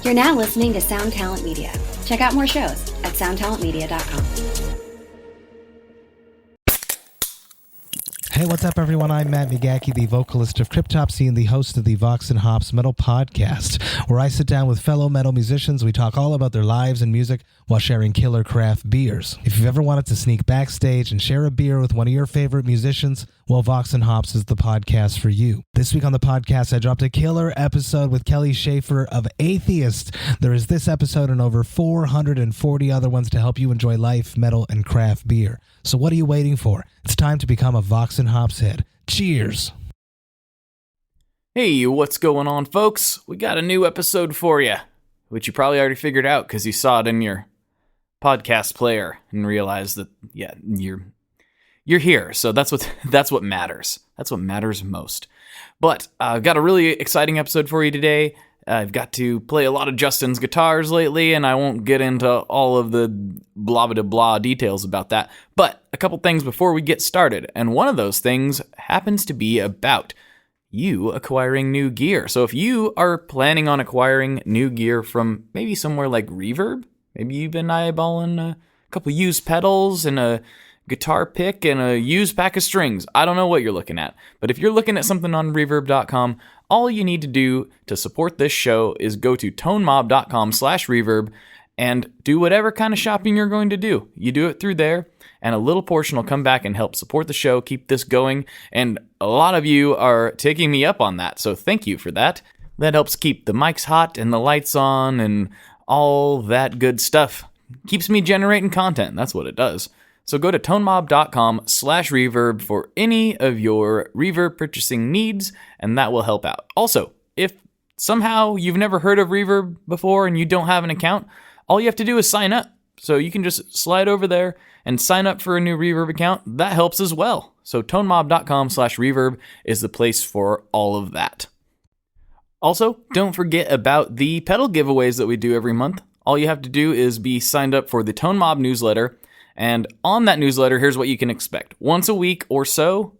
You're now listening to Sound Talent Media. Check out more shows at soundtalentmedia.com. Hey, what's up, everyone? I'm Matt Migaki, the vocalist of Cryptopsy and the host of the Vox and Hops Metal Podcast, where I sit down with fellow metal musicians. We talk all about their lives and music while sharing killer craft beers. If you've ever wanted to sneak backstage and share a beer with one of your favorite musicians, well, Vox and Hops is the podcast for you. This week on the podcast, I dropped a killer episode with Kelly Schaefer of Atheist. There is this episode and over 440 other ones to help you enjoy life, metal, and craft beer. So what are you waiting for? It's time to become a Vox and Hops head. Cheers! Hey, what's going on, folks? We got a new episode for you, which you probably already figured out because you saw it in your podcast player and realized that, yeah, you're here. So that's what matters. That's what matters most. But I've got a really exciting episode for you today. I've got to play a lot of Justin's guitars lately, and I won't get into all of the blah-blah-blah details about that. But a couple things before we get started, and one of those things happens to be about you acquiring new gear. So if you are planning on acquiring new gear from maybe somewhere like Reverb, maybe you've been eyeballing a couple used pedals and a guitar pick and a used pack of strings. I don't know what you're looking at, but if you're looking at something on reverb.com, all you need to do to support this show is go to tonemob.com/reverb and do whatever kind of shopping you're going to do. You do it through there, and a little portion will come back and help support the show, keep this going, and a lot of you are taking me up on that, so thank you for that. That helps keep the mics hot and the lights on and all that good stuff. Keeps me generating content, that's what it does. So go to tonemob.com/reverb for any of your reverb purchasing needs, and that will help out. Also, if somehow you've never heard of Reverb before and you don't have an account, all you have to do is sign up. So you can just slide over there and sign up for a new Reverb account. That helps as well. So tonemob.com/reverb is the place for all of that. Also, don't forget about the pedal giveaways that we do every month. All you have to do is be signed up for the Tone Mob newsletter. And on that newsletter, here's what you can expect. Once a week or so,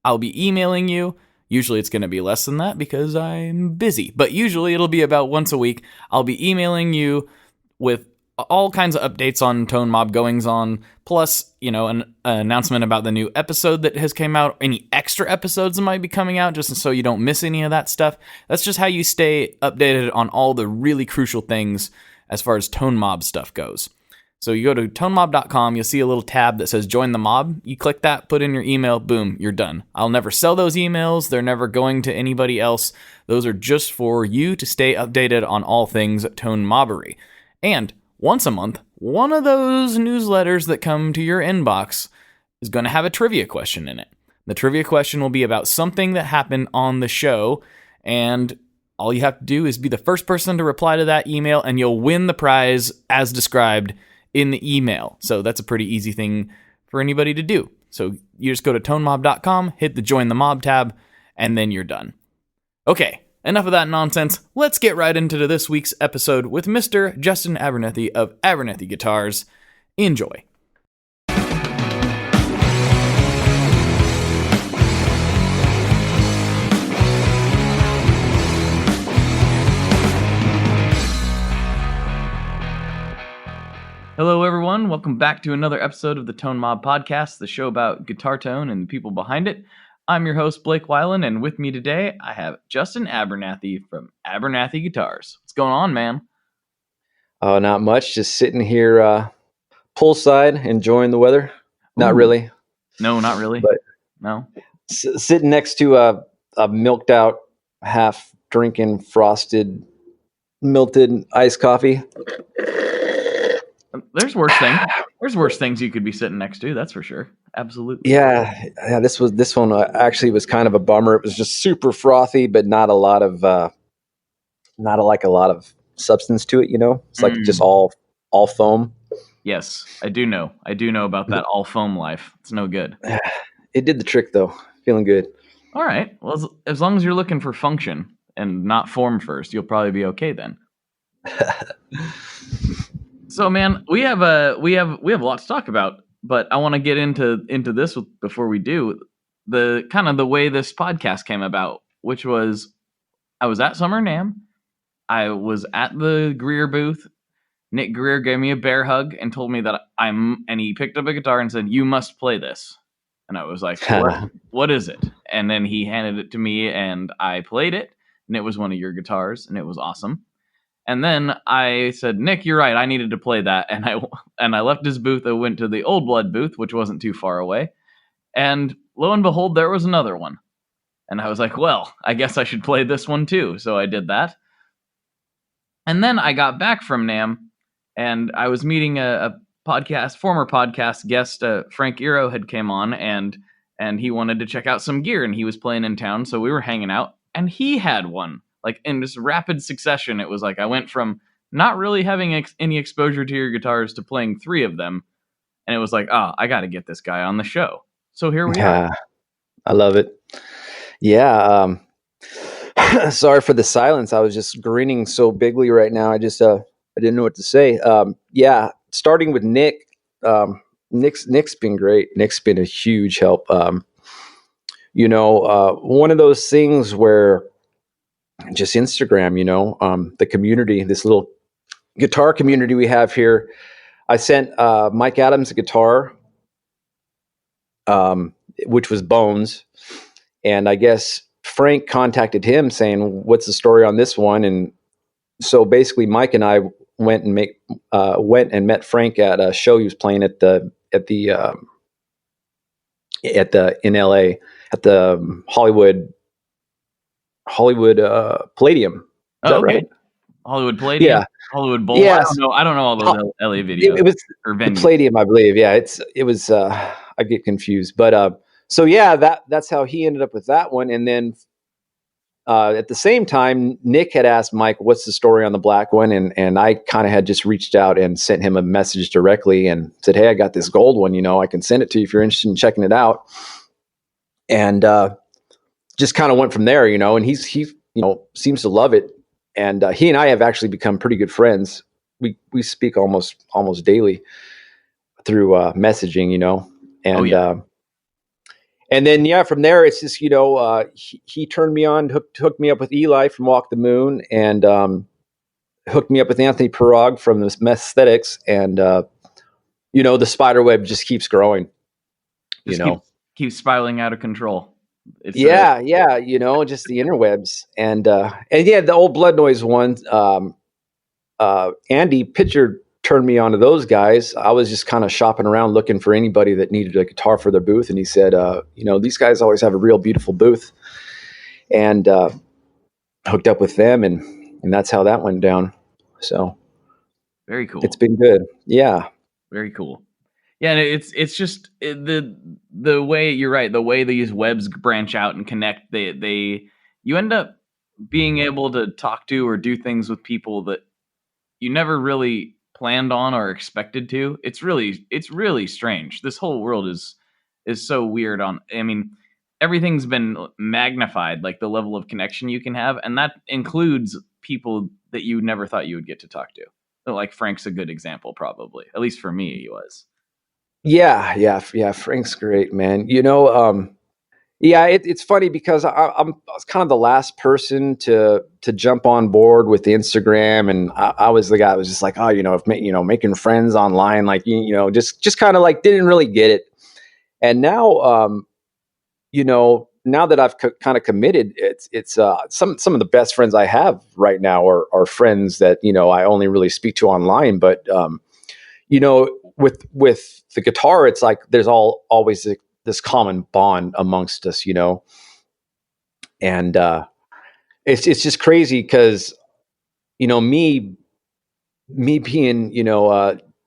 I'll be emailing you. Usually it's going to be less than that because I'm busy. But usually it'll be about once a week. I'll be emailing you with all kinds of updates on Tone Mob goings on. Plus, an announcement about the new episode that has came out. Any extra episodes that might be coming out just so you don't miss any of that stuff. That's just how you stay updated on all the really crucial things as far as Tone Mob stuff goes. So you go to tonemob.com, you'll see a little tab that says join the mob. You click that, put in your email, boom, you're done. I'll never sell those emails. They're never going to anybody else. Those are just for you to stay updated on all things Tone Mobbery. And once a month, one of those newsletters that come to your inbox is going to have a trivia question in it. The trivia question will be about something that happened on the show, and all you have to do is be the first person to reply to that email, and you'll win the prize as described in the email. So that's a pretty easy thing for anybody to do. So you just go to tonemob.com, hit the join the mob tab, and then you're done. Okay, enough of that nonsense. Let's get right into this week's episode with Mr. Justin Abernethy of Abernethy Guitars. Enjoy. Hello, everyone. Welcome back to another episode of the Tone Mob Podcast, the show about guitar tone and the people behind it. I'm your host, Blake Weiland, and with me today, I have Justin Abernethy from Abernethy Guitars. What's going on, man? Oh, not much. Just sitting here poolside, enjoying the weather. Not really. No, not really. But no. Sitting next to a milked out, half drinking frosted, melted iced coffee. There's worse things. There's worse things you could be sitting next to. That's for sure. Absolutely. Yeah. This one actually was kind of a bummer. It was just super frothy, but not a lot of substance to it. It's like just all foam. Yes, I do know about that all foam life. It's no good. It did the trick though. Feeling good. All right. Well, as long as you're looking for function and not form first, you'll probably be okay then. So, man, we have a lot to talk about, but I want to get into this before we do. The kind of the way this podcast came about, which was I was at Summer NAMM, I was at the Greer booth. Nick Greer gave me a bear hug and told me that and he picked up a guitar and said, "You must play this." And I was like, what is it? And then he handed it to me and I played it, and it was one of your guitars, and it was awesome. And then I said, "Nick, you're right. I needed to play that." And I left his booth. I went to the Old Blood booth, which wasn't too far away. And lo and behold, there was another one. And I was like, well, I guess I should play this one too. So I did that. And then I got back from NAMM, and I was meeting a former podcast guest, Frank Eero had came on, and he wanted to check out some gear, and he was playing in town, so we were hanging out, and he had one. Like, in just rapid succession, it was like I went from not really having any exposure to your guitars to playing 3 of them, and it was like, I got to get this guy on the show. So here we are. I love it. Yeah. Sorry for the silence. I was just grinning so bigly right now. I didn't know what to say. Yeah. Starting with Nick, Nick's been great. Nick's been a huge help. One of those things where just Instagram, the community, this little guitar community we have here. I sent Mike Adams a guitar, which was Bones. And I guess Frank contacted him saying, "What's the story on this one?" And so basically Mike and I went and met Frank at a show he was playing in LA at the Hollywood Palladium. Is that right? Hollywood Palladium. Yeah. Hollywood Bowl. Yeah. I don't know all those LA videos. It was or the venues. Palladium, I believe. Yeah, it was. I get confused, but so yeah, that's how he ended up with that one. And then at the same time, Nick had asked Mike, "What's the story on the black one?" And I kind of had just reached out and sent him a message directly and said, "Hey, I got this gold one. I can send it to you if you're interested in checking it out." And just kind of went from there, And he seems to love it. And he and I have actually become pretty good friends. We speak almost daily through messaging, and and then from there it's just he turned me on, hooked me up with Eli from Walk the Moon, and hooked me up with Anthony Pirog from the Mesthetics, and the spider web just keeps growing. Keeps spiraling out of control. It's just the interwebs, and yeah, the Old Blood Noise one. Andy Pitcher turned me on to those guys. I was just kind of shopping around looking for anybody that needed a guitar for their booth, and he said, these guys always have a real beautiful booth, and hooked up with them, and that's how that went down. So very cool. It's been good. Yeah, very cool. Yeah, and it's just the way, you're right, the way these webs branch out and connect, you end up being able to talk to or do things with people that you never really planned on or expected to. It's really strange. This whole world is so weird. Everything's been magnified, like the level of connection you can have, and that includes people that you never thought you would get to talk to. Like Frank's a good example, probably. At least for me, he was. Yeah. Frank's great, man. It's funny because I was kind of the last person to jump on board with Instagram, and I was the guy that was just like, making friends online, like just kind of like didn't really get it. And now, now that I've kind of committed, it's some of the best friends I have right now are friends that I only really speak to online, but with the guitar, it's like there's always this common bond amongst us, and it's just crazy because me being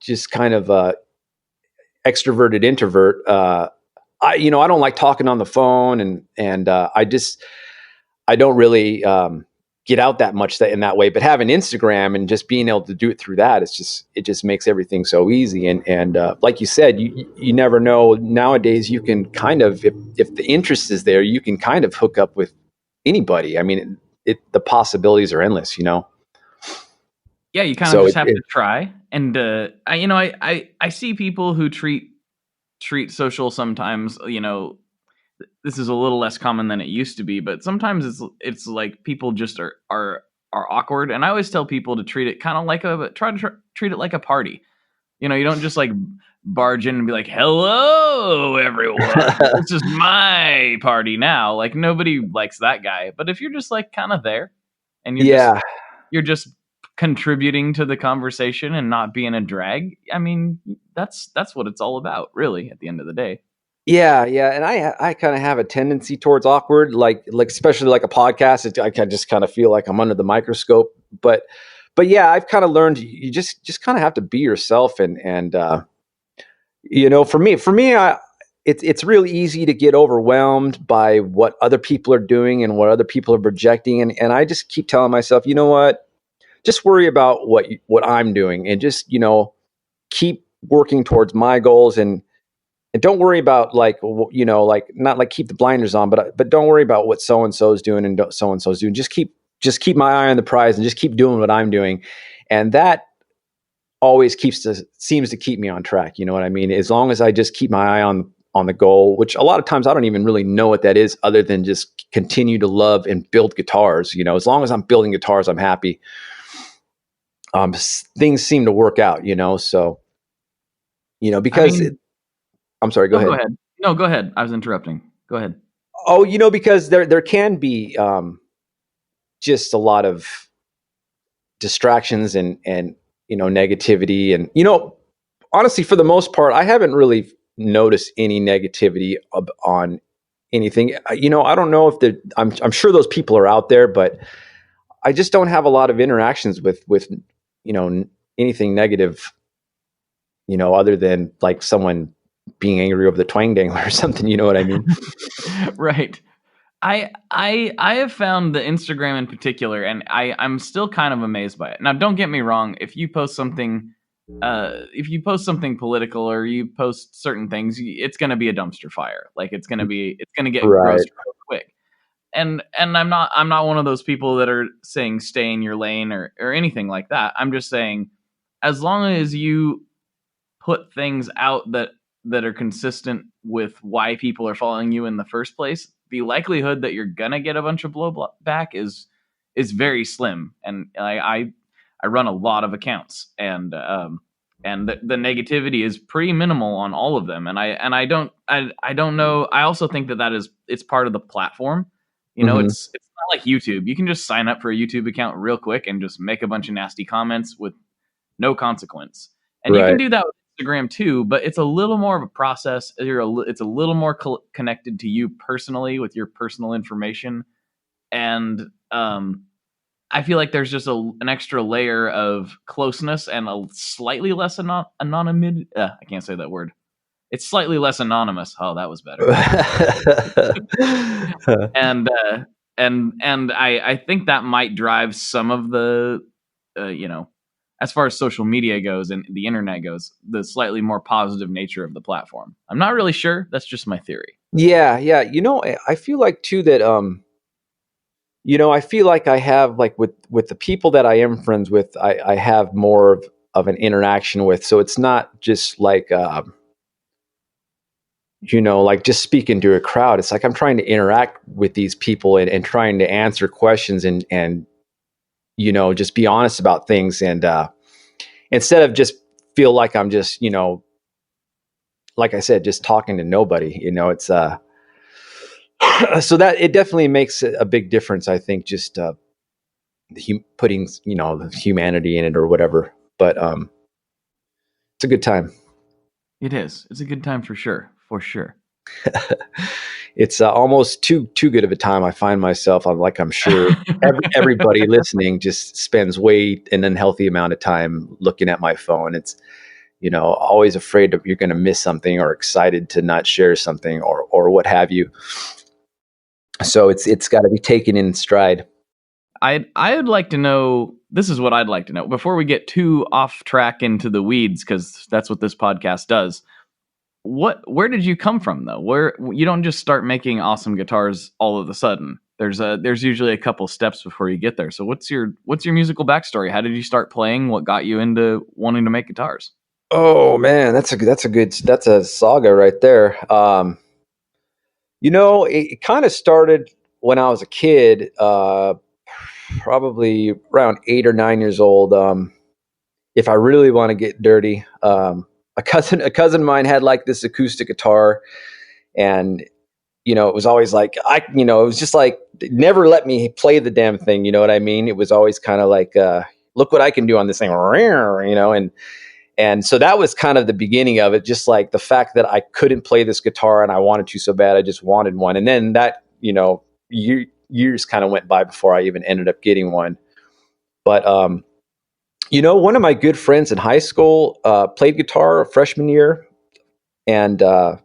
just kind of extroverted introvert, I don't like talking on the phone, and I don't really get out that much in that way, but having Instagram and just being able to do it through that, it just makes everything so easy. And like you said, you never know. Nowadays, you can kind of, if the interest is there, you can kind of hook up with anybody. I mean, the possibilities are endless, Yeah, you kind of just have to try. And I see people who treat social sometimes, this is a little less common than it used to be, but sometimes it's like people just are are awkward, and I always tell people to treat it kind of like treat it like a party. You know, you don't just like barge in and be like, "Hello, everyone. This is my party now." Like nobody likes that guy. But if you're just like kind of there, and you're just contributing to the conversation and not being a drag, I mean, that's what it's all about, really. At the end of the day. Yeah, and I kind of have a tendency towards awkward, like especially like a podcast. I can just kind of feel like I'm under the microscope. But yeah, I've kind of learned you just kind of have to be yourself, and for me, it's really easy to get overwhelmed by what other people are doing and what other people are projecting, and I just keep telling myself, you know what, just worry about what I'm doing, and just keep working towards my goals, and don't worry about like not like keep the blinders on, but don't worry about what so and so is doing and so and so is doing. Just keep my eye on the prize and just keep doing what I'm doing, and that always seems to keep me on track. You know what I mean? As long as I just keep my eye on the goal, which a lot of times I don't even really know what that is, other than just continue to love and build guitars. As long as I'm building guitars, I'm happy. Things seem to work out. So because. I'm sorry, go ahead. Go ahead. No, go ahead. I was interrupting. Go ahead. Oh, because there can be just a lot of distractions and negativity, and honestly, for the most part, I haven't really noticed any negativity on anything. I don't know if I'm sure those people are out there, but I just don't have a lot of interactions with anything negative, other than like someone being angry over the twang dangler or something. You know what I mean? Right. I have found the Instagram in particular, and I'm still kind of amazed by it. Now, don't get me wrong. If you post something political, or you post certain things, it's going to be a dumpster fire. Like it's going to get gross real quick. And I'm not one of those people that are saying stay in your lane or anything like that. I'm just saying, as long as you put things out that are consistent with why people are following you in the first place, the likelihood that you're gonna get a bunch of blowback is very slim. And I run a lot of accounts, and the negativity is pretty minimal on all of them. And I don't know. I also think that it's part of the platform. It's not like YouTube. You can just sign up for a YouTube account real quick and just make a bunch of nasty comments with no consequence. And you can do that with Instagram too, but it's a little more of a process. It's a little more connected to you personally with your personal information, and I feel like there's just an extra layer of closeness and a slightly less anonymity. I can't say that word. It's slightly less anonymous. Oh, that was better. and I think that might drive some of the as far as social media goes and the internet goes, the slightly more positive nature of the platform. I'm not really sure. That's just my theory. Yeah. I feel like too that I feel like I have, like, with the people that I am friends with, I have more of an interaction with. So it's not just like like just speaking to a crowd. It's like I'm trying to interact with these people and trying to answer questions and just be honest about things, and instead of just feel like I'm just like I said, just talking to nobody. It's so that it definitely makes a big difference. I think just putting the humanity in it or whatever. But it's a good time. It is. It's a good time for sure. For sure. It's almost too good of a time. I find myself, I'm sure everybody listening just spends an unhealthy amount of time looking at my phone. It's, always afraid that you're going to miss something, or excited to not share something, or what have you. So it's got to be taken in stride. I'd like to know, this is what I'd like to know before we get too off track into the weeds, because that's what this podcast does. Where did you come from though? Where you don't just start making awesome guitars all of a sudden. There's usually a couple steps before you get there. So what's your musical backstory? How did you start playing? What got you into wanting to make guitars? Oh man, that's a saga right there. It kind of started when I was a kid. probably around 8 or 9 years old. If I really want to get dirty, a cousin of mine had like this acoustic guitar, and it was always like it was just like it never let me play the damn thing. You know what I mean? It was always kind of like, look what I can do on this thing, and so that was kind of the beginning of it. Just like the fact that I couldn't play this guitar and I wanted to so bad, I just wanted one. And then that years kind of went by before I even ended up getting one. But one of my good friends in high school played guitar freshman year, and I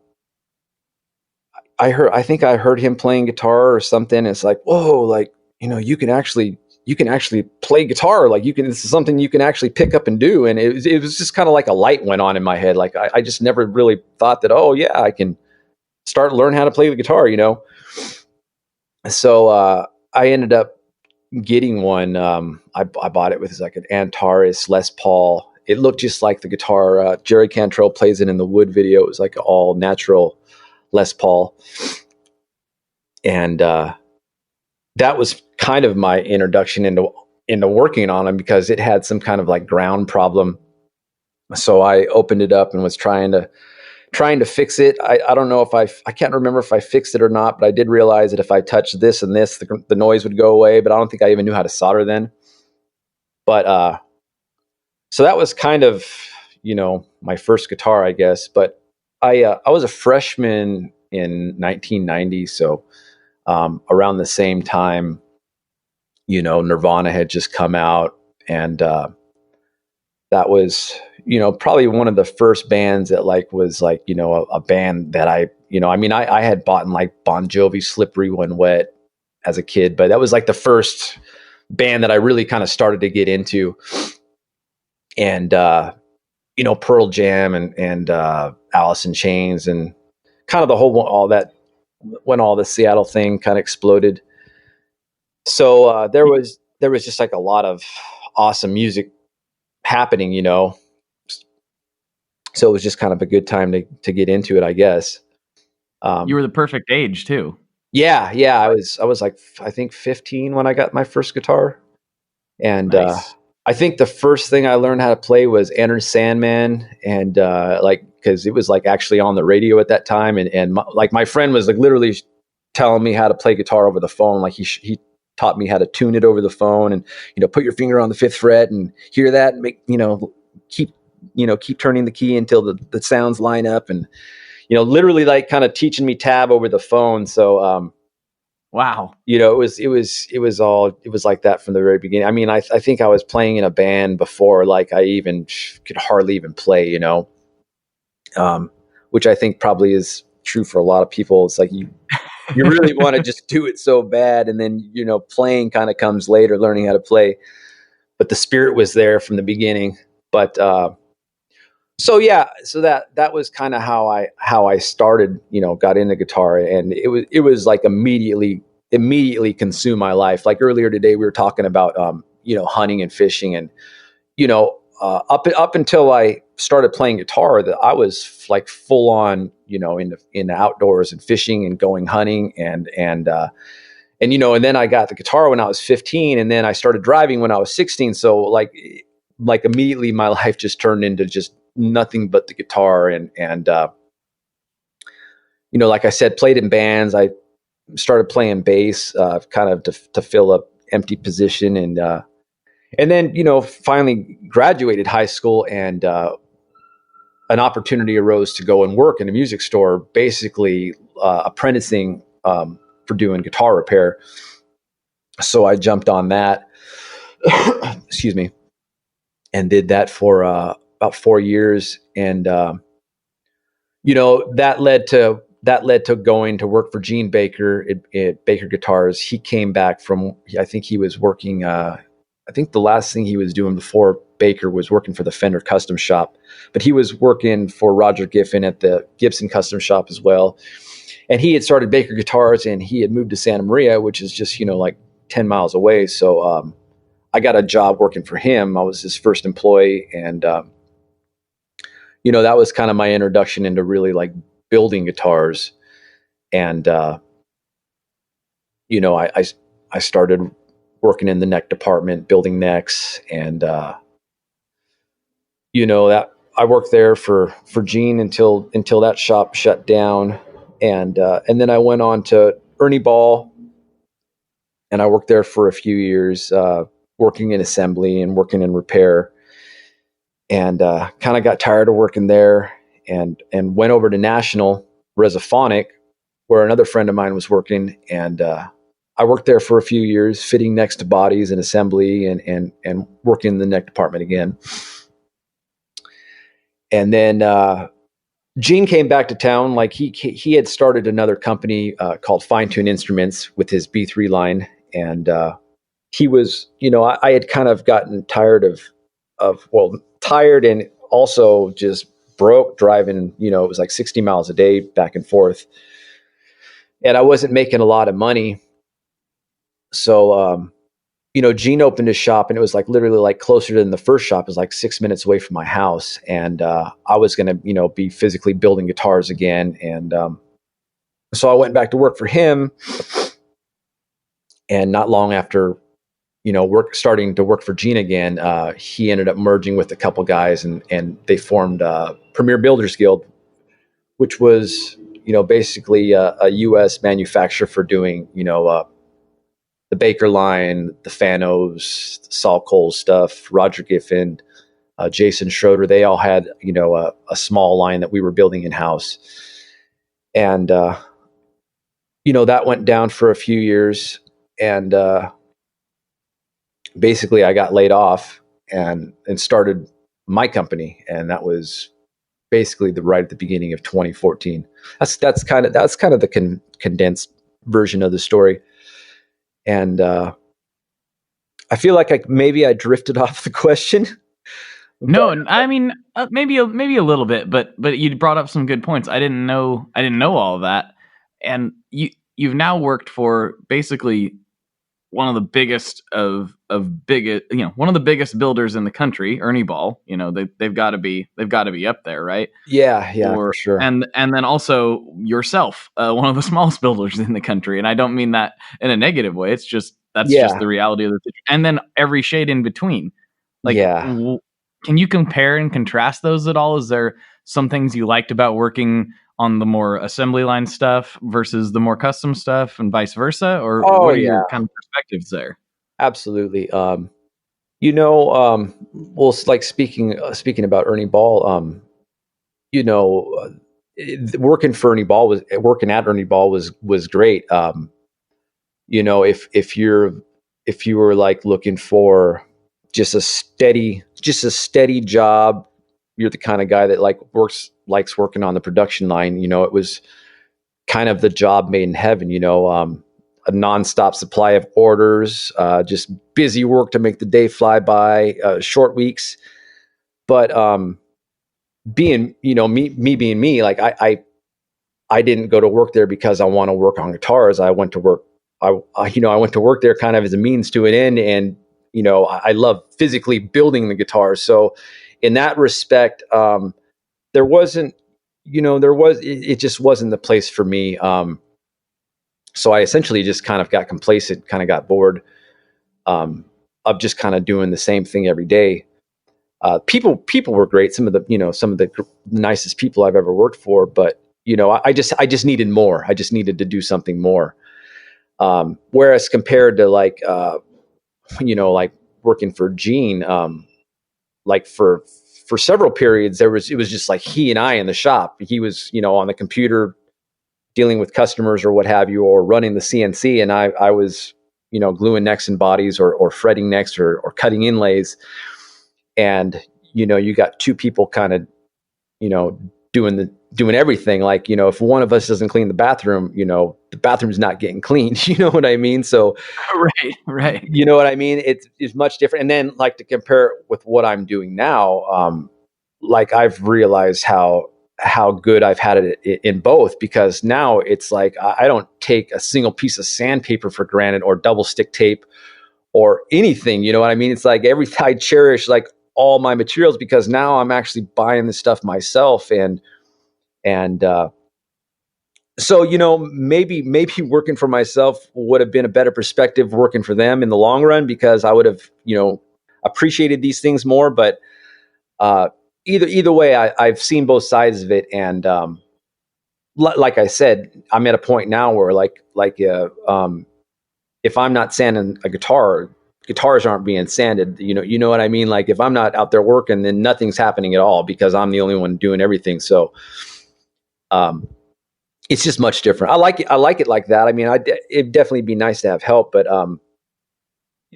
think I heard him playing guitar or something. It's like, whoa, like, you can actually play guitar. Like this is something you can actually pick up and do. And it was just kind of like a light went on in my head. Like I just never really thought that, oh yeah, I can start learn how to play the guitar, So I ended up getting one. I bought it with like an Antares Les Paul. It looked just like the guitar Jerry Cantrell plays it in the Wood video. It was like all natural Les Paul. And that was kind of my introduction into working on them, because it had some kind of like ground problem. So I opened it up and was trying to fix it. I don't know if I can't remember if I fixed it or not, but I did realize that if I touched this and this, the noise would go away, but I don't think I even knew how to solder then. But so that was kind of, my first guitar, I guess. But I was a freshman in 1990, so around the same time, Nirvana had just come out, and that was, probably one of the first bands that was a band that I had bought like Bon Jovi Slippery When Wet as a kid, but that was like the first band that I really kind of started to get into. And Pearl Jam and Alice in Chains, and kind of all that when all the Seattle thing kind of exploded. So there was just like a lot of awesome music happening, So it was just kind of a good time to get into it, I guess. You were the perfect age too. Yeah. I was like, I think 15 when I got my first guitar. And Nice. I think the first thing I learned how to play was Enter Sandman, and because it was like actually on the radio at that time, and my friend was like literally telling me how to play guitar over the phone. Like he taught me how to tune it over the phone, and put your finger on the 5th fret and hear that, and make keep turning the key until the sounds line up, and literally like kind of teaching me tab over the phone. So Wow. it was like that from the very beginning. I mean, I think I was playing in a band before, like I even could hardly even play, which I think probably is true for a lot of people. It's like you really want to just do it so bad. And then, playing kind of comes later, learning how to play, but the spirit was there from the beginning. But, so yeah, so that was kind of how I started, got into guitar, and it was like immediately consumed my life. Like earlier today, we were talking about hunting and fishing, and up until I started playing guitar, that I was like full on in the outdoors and fishing and going hunting, and then I got the guitar when I was 15, and then I started driving when I was 16. So like immediately my life just turned into just nothing but the guitar, and like I said, played in bands. I started playing bass kind of to fill up empty position, and then finally graduated high school, and an opportunity arose to go and work in a music store, basically apprenticing for doing guitar repair. So I jumped on that excuse me, and did that for about 4 years, and that led to going to work for Gene Baker at Baker Guitars. He came back from, I think he was working, I think the last thing he was doing before Baker was working for the Fender Custom Shop, but he was working for Roger Giffen at the Gibson Custom Shop as well. And he had started Baker Guitars, and he had moved to Santa Maria, which is just, like 10 miles away. So I got a job working for him. I was his first employee, and that was kind of my introduction into really like building guitars. And I started working in the neck department, building necks. And, that I worked there for Gene until that shop shut down. And then I went on to Ernie Ball, and I worked there for a few years, working in assembly and working in repair, and kind of got tired of working there, and went over to National Resophonic, where another friend of mine was working. And I worked there for a few years, fitting necks to bodies and assembly, and working in the neck department again. And then Gene came back to town. Like he had started another company called Fine Tune Instruments with his B3 line, and he was, I had kind of gotten tired tired and also just broke driving. It was like 60 miles a day back and forth, and I wasn't making a lot of money. So, Gene opened his shop, and it was like literally like closer than the first shop. It was like 6 minutes away from my house. And I was going to, be physically building guitars again. And so I went back to work for him. And not long after, starting to work for Gene again, he ended up merging with a couple guys, and they formed Premier Builders Guild, which was, basically a U.S. manufacturer for doing, the Baker line, the Fanos, the Saul Cole stuff, Roger Giffen, Jason Schroeder. They all had, a small line that we were building in house. And, that went down for a few years. And basically I got laid off and started my company. And that was basically right at the beginning of 2014. That's kind of the condensed version of the story. And I feel like maybe I drifted off the question. No, I mean maybe a little bit, but you brought up some good points. I didn't know all of that, and you've now worked for basically one of the biggest one of the biggest builders in the country, Ernie Ball. They've got to be up there, right? Yeah, for sure. And then also yourself, one of the smallest builders in the country, and I don't mean that in a negative way. It's just just the reality of the situation. And then every shade in between. Like, can you compare and contrast those at all? Is there some things you liked about working on the more assembly line stuff versus the more custom stuff, and vice versa? Or what are your kind of perspectives there? Absolutely. Well, like speaking about Ernie Ball, working at Ernie Ball was great. If you were like looking for just a steady job, you're the kind of guy that likes working on the production line. It was kind of the job made in heaven, a nonstop supply of orders, just busy work to make the day fly by, short weeks. But being, me being me, like I didn't go to work there because I want to work on guitars. I went to work. I went to work there kind of as a means to an end, and I love physically building the guitars. So in that respect, it just wasn't the place for me. So I essentially just kind of got complacent, kind of got bored of just kind of doing the same thing every day. People were great. Some of the nicest people I've ever worked for, but I just needed more. I just needed to do something more. Whereas compared to like working for Gene, like for several periods, it was just like he and I in the shop. He was, on the computer dealing with customers or what have you, or running the CNC. And I was, gluing necks and bodies or fretting necks or cutting inlays. And, you got two people kind of, doing everything. Like, if one of us doesn't clean the bathroom, the bathroom's not getting cleaned. You know what I mean? So, right. You know what I mean? It's much different. And then like to compare it with what I'm doing now, like I've realized how good I've had it in both, because now it's like, I don't take a single piece of sandpaper for granted or double stick tape or anything. You know what I mean? It's like I cherish like all my materials, because now I'm actually buying the stuff myself and So, maybe working for myself would have been a better perspective working for them in the long run, because I would have, appreciated these things more. But uh, either way, I've seen both sides of it, and like I said, I'm at a point now where if I'm not sanding a guitar, guitars aren't being sanded. You know what I mean? Like if I'm not out there working, then nothing's happening at all because I'm the only one doing everything. So um, it's just much different. I like it. I like it like that. I mean, it'd definitely be nice to have help, but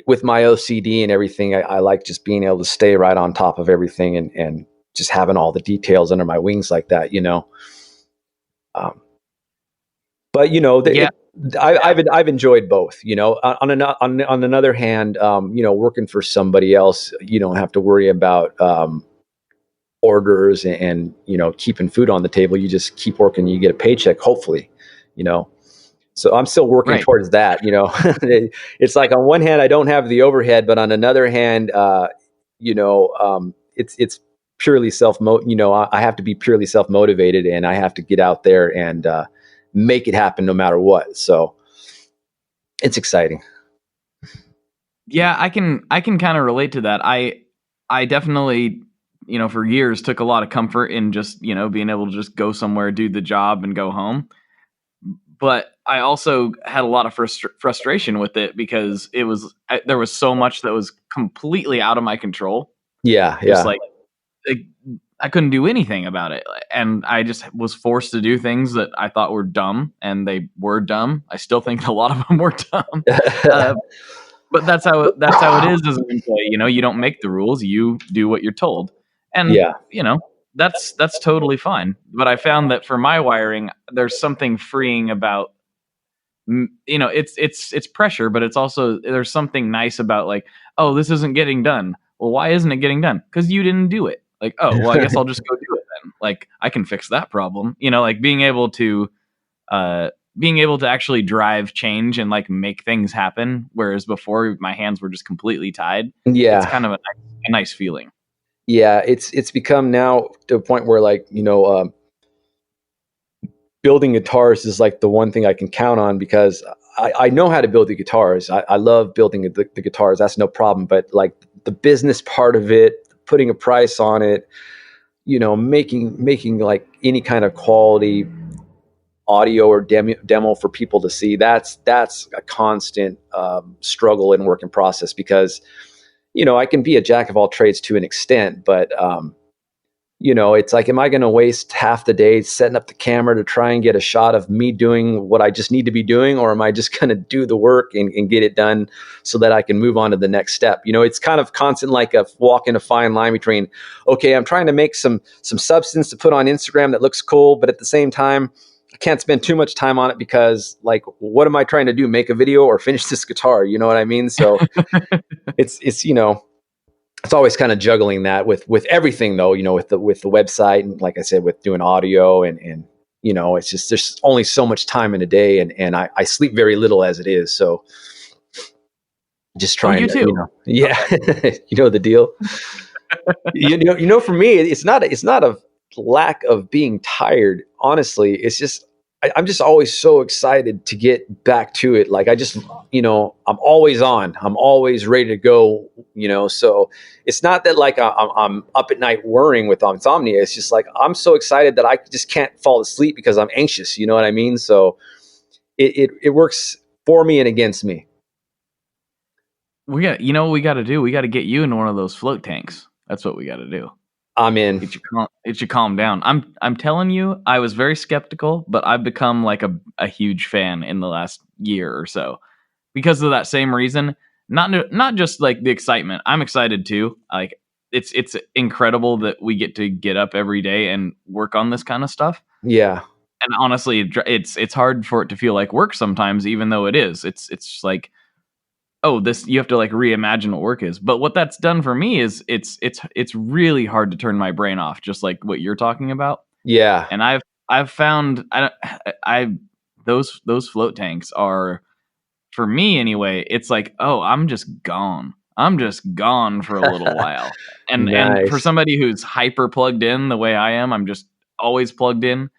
with my OCD and everything, I like just being able to stay right on top of everything, and just having all the details under my wings like that. Um, but Yeah. I've enjoyed both. On another hand, working for somebody else, you don't have to worry about orders and keeping food on the table. You just keep working, you get a paycheck, hopefully. you know so I'm still working Right. towards that. It's like on one hand I don't have the overhead, but on another hand, it's purely I have to be purely self motivated, and I have to get out there and make it happen no matter what. So it's exciting. Yeah, I can kind of relate to that. I definitely, for years took a lot of comfort in just, being able to just go somewhere, do the job and go home. But I also had a lot of frustration with it because there was so much that was completely out of my control. Yeah, Just yeah. like I couldn't do anything about it. And I just was forced to do things that I thought were dumb, and they were dumb. I still think a lot of them were dumb. But that's how it is as an employee. You don't make the rules, you do what you're told. And Yeah. that's totally fine. But I found that for my wiring, there's something freeing about it's pressure, but it's also there's something nice about like, oh, this isn't getting done. Well, why isn't it getting done? Because you didn't do it. Like, oh, well, I guess I'll just go do it then. Like, I can fix that problem. Like being able to actually drive change and like make things happen, whereas before my hands were just completely tied. It's Yeah. kind of a nice feeling. Yeah, it's become now to a point where building guitars is like the one thing I can count on, because I know how to build the guitars. I love building the guitars. That's no problem. But like the business part of it, putting a price on it, making like any kind of quality audio or demo for people to see, that's a constant struggle and work in process, because I can be a jack of all trades to an extent, but it's like, am I going to waste half the day setting up the camera to try and get a shot of me doing what I just need to be doing? Or am I just going to do the work and get it done so that I can move on to the next step? It's kind of constant, like a walking a fine line between, okay, I'm trying to make some substance to put on Instagram that looks cool, but at the same time, I can't spend too much time on it, because like, what am I trying to do? Make a video or finish this guitar? You know what I mean? So it's always kind of juggling that with everything, though, with the website, and like I said, with doing audio, and it's just, there's only so much time in a day, and I sleep very little as it is. So just trying you to, too. yeah, the deal. For me, it's not a lack of being tired. Honestly, it's just, I'm just always so excited to get back to it. Like I just, I'm always on. I'm always ready to go. So it's not that like I'm up at night worrying with insomnia. It's just like I'm so excited that I just can't fall asleep because I'm anxious. You know what I mean? So it works for me and against me. What we got to do? We got to get you in one of those float tanks. That's what we got to do. I'm in. It should calm down. I'm telling you, I was very skeptical, but I've become like a huge fan in the last year or so because of that same reason. Not just like the excitement. I'm excited too. Like it's incredible that we get up every day and work on this kind of stuff. Yeah. And honestly, it's hard for it to feel like work sometimes, even though it is. It's like, oh, this, you have to like reimagine what work is. But what that's done for me is it's really hard to turn my brain off, just like what you're talking about. Yeah. And I've found those float tanks are, for me anyway, it's like, oh, I'm just gone for a little while. And Nice. and for somebody who's hyper plugged in the way I am, I'm just always plugged in.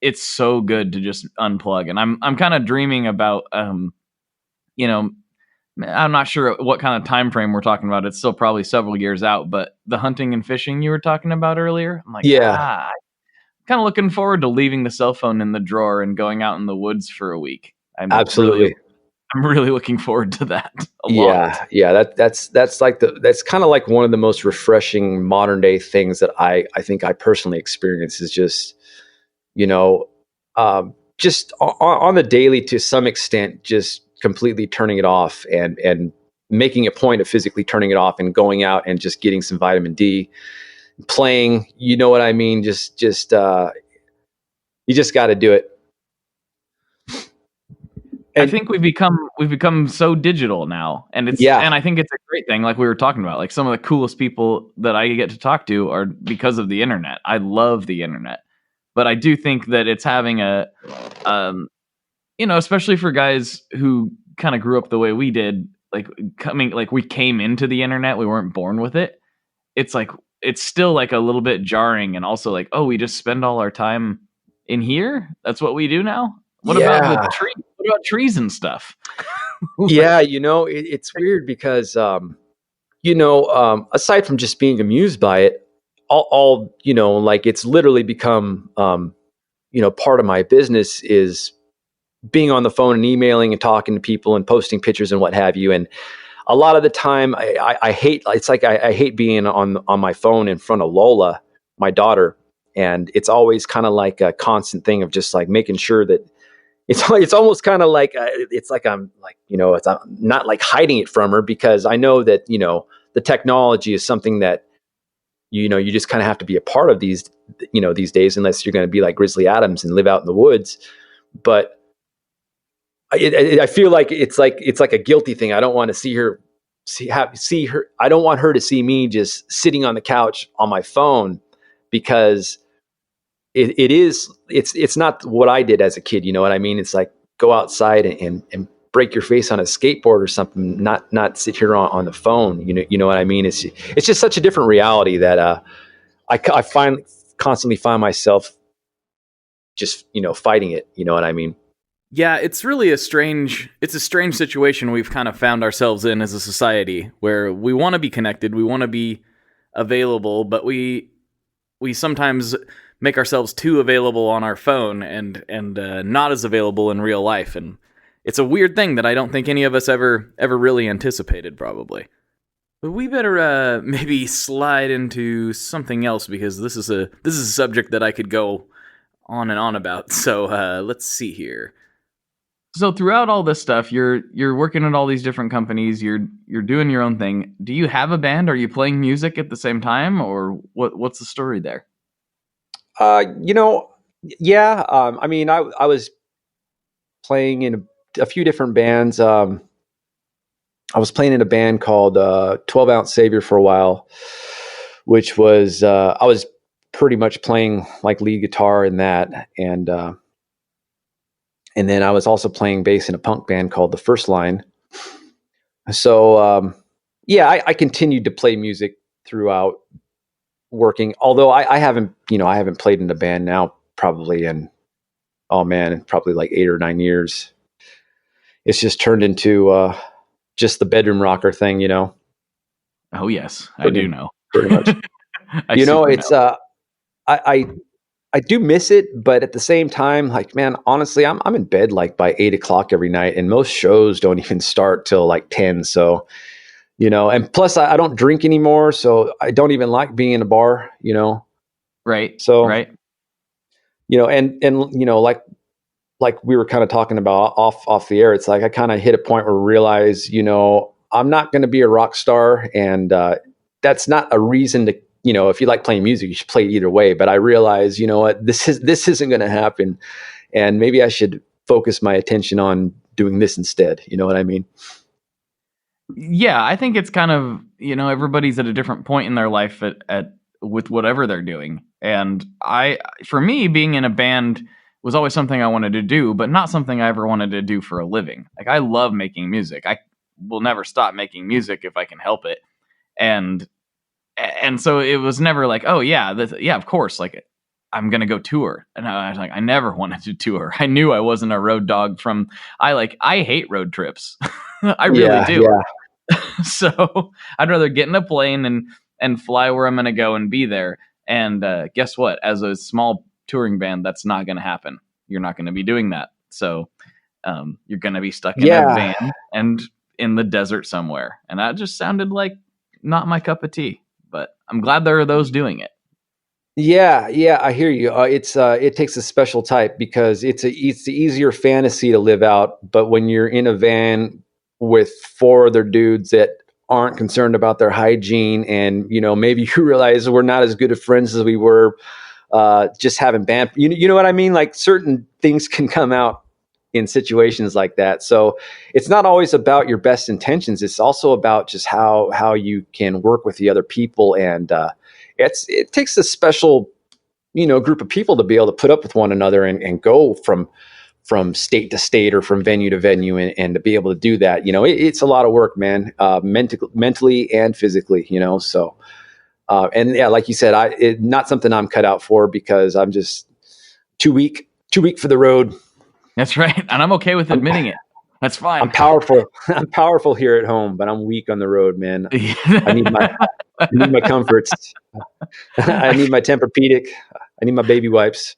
it's so good to just unplug. And I'm kind of dreaming about, you know, I'm not sure what kind of time frame we're talking about. It's still probably several years out, but the hunting and fishing you were talking about earlier, I'm like, Yeah, kind of looking forward to leaving the cell phone in the drawer and going out in the woods for a week. absolutely. I'm really looking forward to that a lot. Yeah. That's kind of like one of the most refreshing modern day things that I think I personally experience is just, you know, just on the daily to some extent, just completely turning it off and making a point of physically turning it off and going out and just getting some vitamin D, playing. You know what I mean? You just got to do it. I And think we've become so digital now, and yeah, I think it's a great thing. Like we were talking about, like some of the coolest people that I get to talk to are because of the internet. I love the internet, but I do think that it's having um, especially for guys who kind of grew up the way we did, like we came into the internet, we weren't born with it. It's like it's still like a little bit jarring, and also like, oh, we just spend all our time in here. That's what we do now. What about the yeah, tree? What about trees and stuff? Like, yeah. It's weird because aside from just being amused by it, all like it's literally become part of my business is being on the phone and emailing and talking to people and posting pictures and what have you. And a lot of the time I hate, it's like I hate being on my phone in front of Lola, my daughter. And it's always kind of like a constant thing of just like making sure that it's almost kind of like it's like I'm like, I'm not like hiding it from her, because I know that, the technology is something that, you just kind of have to be a part of these days, unless you're going to be like Grizzly Adams and live out in the woods. But I feel like it's like a guilty thing. I don't want to see her. I don't want her to see me just sitting on the couch on my phone, because it's not what I did as a kid. You know what I mean? It's like go outside and break your face on a skateboard or something, not sit here on the phone. You know what I mean? It's just such a different reality that I constantly find myself just fighting it. You know what I mean? yeah, it's really a strange situation we've kind of found ourselves in as a society, where we want to be connected, we want to be available, but we sometimes make ourselves too available on our phone and not as available in real life. And it's a weird thing that I don't think any of us ever really anticipated, probably. But we better maybe slide into something else, because this is a subject that I could go on and on about. So let's see here. So throughout all this stuff, you're working at all these different companies. You're doing your own thing. Do you have a band? Are you playing music at the same time, or what's the story there? Yeah. I mean, I was playing in a few different bands. I was playing in a band called 12 Ounce Savior for a while, which was I was pretty much playing like lead guitar in that, and then I was also playing bass in a punk band called The First Line. So yeah, I continued to play music throughout working, although I haven't played in a band now probably probably like 8 or 9 years. It's just turned into just the bedroom rocker thing. Oh yes, I do know. Pretty much. It's I do miss it, but at the same time, like, man, honestly, I'm in bed like by 8 o'clock every night, and most shows don't even start till like 10. So, and plus I don't drink anymore, so I don't even like being in a bar. Right. So, right. And like we were kind of talking about off the air, it's like I kind of hit a point where I realize, I'm not going to be a rock star, and that's not a reason to, if you like playing music, you should play it either way. But I realize, you know what, this isn't going to happen, and maybe I should focus my attention on doing this instead. You know what I mean? Yeah, I think it's kind of, everybody's at a different point in their life at with whatever they're doing. And for me, being in a band was always something I wanted to do, but not something I ever wanted to do for a living. Like, I love making music. I will never stop making music if I can help it. And so it was never like, oh yeah, yeah, of course. Like, I'm going to go tour. And I was like, I never wanted to tour. I knew I wasn't a road dog I hate road trips. I really do. So I'd rather get in a plane and fly where I'm going to go and be there. And guess what? As a small touring band, that's not going to happen. You're not going to be doing that. So you're going to be stuck in a van and in the desert somewhere. And that just sounded like not my cup of tea. But I'm glad there are those doing it. Yeah, I hear you. It takes a special type because it's the easier fantasy to live out. But when you're in a van with four other dudes that aren't concerned about their hygiene, and maybe you realize we're not as good of friends as we were just having band. You know what I mean? Like certain things can come out in situations like that. So it's not always about your best intentions. It's also about just how you can work with the other people, and it takes a special group of people to be able to put up with one another and go from state to state or from venue to venue and to be able to do that. It's a lot of work, man, mentally and physically. So and yeah, like you said, not something I'm cut out for because I'm just too weak for the road. That's right. And I'm okay with admitting it. That's fine. I'm powerful. I'm powerful here at home, but I'm weak on the road, man. I need my comforts. I need my Tempur-Pedic. I need my baby wipes.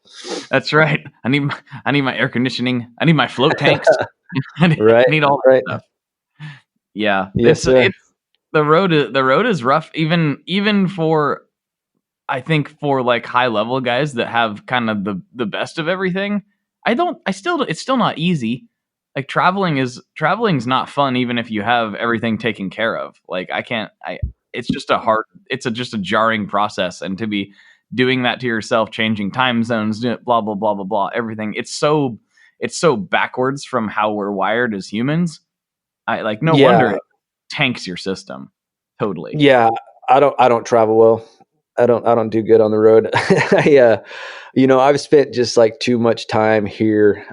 That's right. I need my air conditioning. I need my float tanks. I need all that stuff. Yeah. Yes, it's the road is rough even for, I think, for like high level guys that have kind of the best of everything. It's still not easy. Like traveling's not fun even if you have everything taken care of. Like it's just a jarring process, and to be doing that to yourself, changing time zones, blah blah blah blah blah, everything. It's so backwards from how we're wired as humans. No wonder it tanks your system. Totally. Yeah, I don't travel well. I don't do good on the road. I've spent just like too much time here,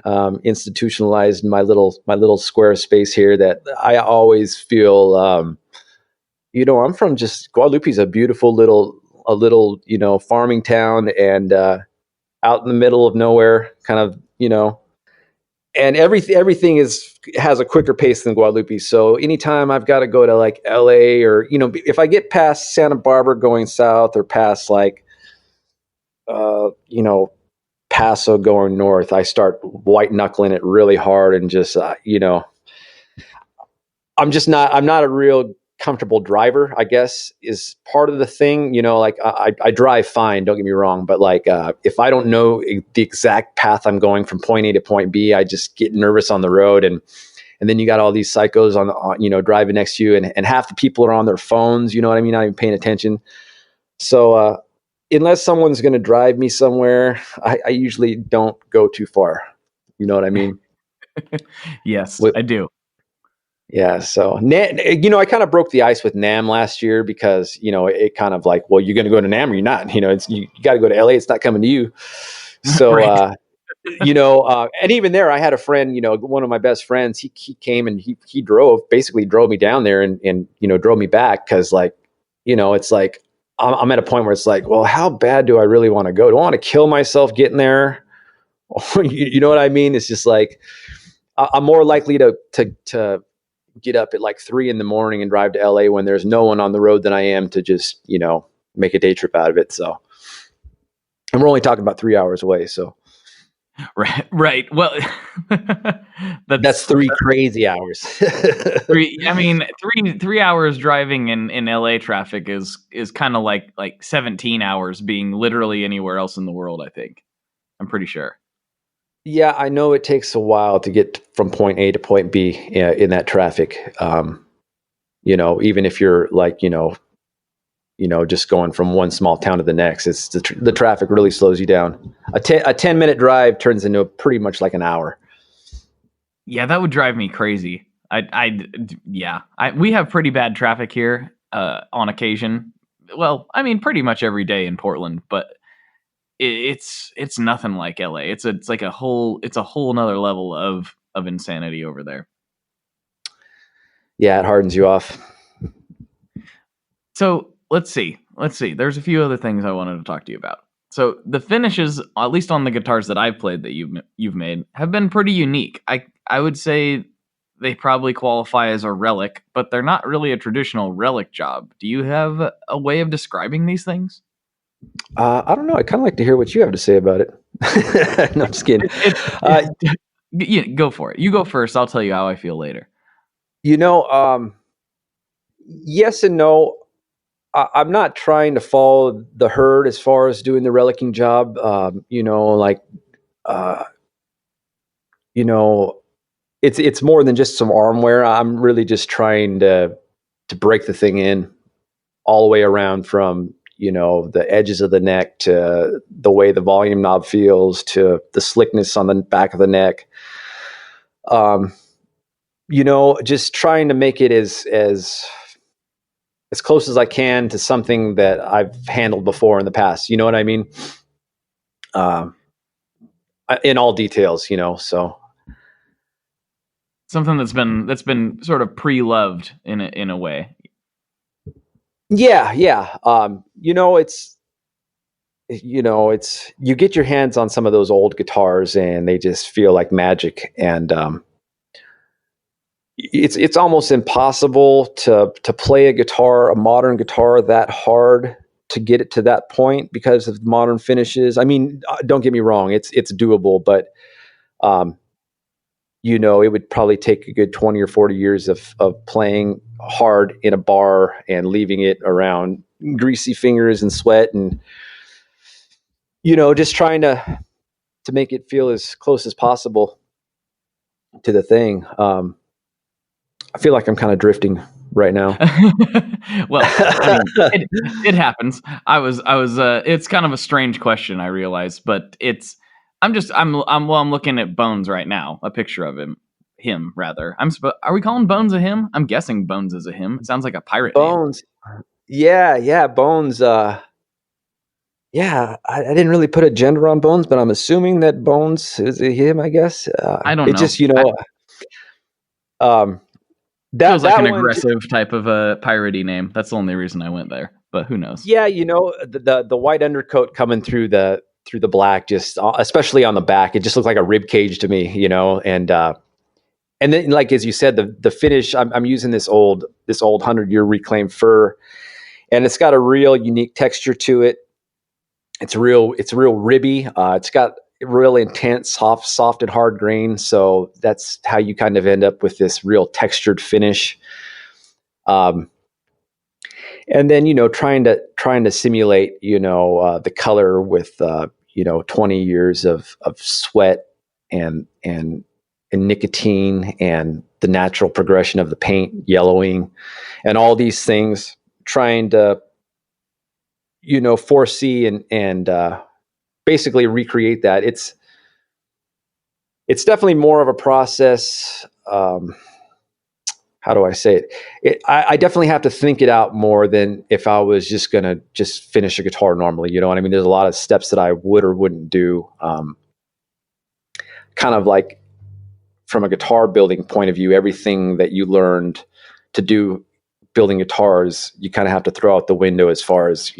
institutionalized in my little square space here that I always feel, I'm from just Guadalupe's a beautiful little farming town and, out in the middle of nowhere kind of, and everything has a quicker pace than Guadalupe. So anytime I've got to go to like LA or, if I get past Santa Barbara going south or past like, Paso going north, I start white knuckling it really hard and just, I'm not a real comfortable driver, I guess, is part of the thing. Like I drive fine, don't get me wrong, but like if I don't know the exact path I'm going from point A to point B, I just get nervous on the road. And then you got all these psychos on driving next to you, and half the people are on their phones, you know what I mean, not even paying attention. So unless someone's going to drive me somewhere, I usually don't go too far. You know what I mean? Yes, I do. Yeah. So, I kind of broke the ice with NAM last year because, it kind of like, well, you're going to go to NAM or you're not, you got to go to LA. It's not coming to you. So, right. And even there, I had a friend, one of my best friends, he came and he basically drove me down there and drove me back. Cause like, it's like, I'm at a point where it's like, well, how bad do I really want to go? Do I want to kill myself getting there? Or, you know what I mean? It's just like, I'm more likely to get up at like 3 a.m. and drive to LA when there's no one on the road than I am to just, make a day trip out of it. So, and we're only talking about 3 hours away. So, right. Well, that's 3 crazy hours. 3 hours driving in LA traffic is kind of like 17 hours being literally anywhere else in the world. I think, I'm pretty sure. Yeah, I know it takes a while to get from point A to point B in that traffic. Even if you're like, just going from one small town to the next, it's the traffic really slows you down. A 10-minute drive turns into pretty much like an hour. Yeah, that would drive me crazy. We have pretty bad traffic here on occasion. Well, I mean, pretty much every day in Portland, but it's nothing like LA. It's a whole nother level of insanity over there. Yeah, it hardens you off. So let's see. There's a few other things I wanted to talk to you about. So the finishes, at least on the guitars that I've played that you've made, have been pretty unique. I would say they probably qualify as a relic, but they're not really a traditional relic job. Do you have a way of describing these things? I don't know. I kind of like to hear what you have to say about it. No, I'm just kidding. Yeah, go for it. You go first. I'll tell you how I feel later. Yes and no. I'm not trying to follow the herd as far as doing the relicking job. Uh, it's more than just some arm wear. I'm really just trying to break the thing in all the way around, from the edges of the neck to the way the volume knob feels to the slickness on the back of the neck. Just trying to make it as close as I can to something that I've handled before in the past. You know what I mean? In all details, so. Something that's been sort of pre-loved in a way. Yeah. It's you get your hands on some of those old guitars and they just feel like magic, and it's almost impossible to play a modern guitar that hard to get it to that point because of modern finishes. I mean, don't get me wrong, it's doable, but it would probably take a good 20 or 40 years of playing hard in a bar and leaving it around greasy fingers and sweat, and just trying to make it feel as close as possible to the thing. I feel like I'm kind of drifting right now. Well, I mean, it happens. I was. It's kind of a strange question, I realize, but I'm looking at Bones right now, a picture of him rather. Are we calling Bones a him? I'm guessing Bones is a him. It sounds like a pirate Bones. name. Yeah, Bones. Yeah, I didn't really put a gender on Bones, but I'm assuming that Bones is a him, I guess. I don't know. Just, that feels like an aggressive type of a piratey name. That's the only reason I went there, but who knows? Yeah, the white undercoat coming through the black, just especially on the back, it just looked like a rib cage to me, and then, like as you said, the finish. I'm using this old 100-year reclaimed fir, and it's got a real unique texture to it. It's real ribby. It's got real intense, soft and hard grain. So that's how you kind of end up with this real textured finish. And then, trying to simulate, the color with, 20 years of sweat and nicotine and the natural progression of the paint yellowing and all these things, trying to, foresee and basically recreate that. It's definitely more of a process. How do I say it? I definitely have to think it out more than if I was just going to just finish a guitar normally. You know what I mean? There's a lot of steps that I would or wouldn't do. Kind of like from a guitar building point of view, everything that you learned to do building guitars, you kind of have to throw out the window as far as,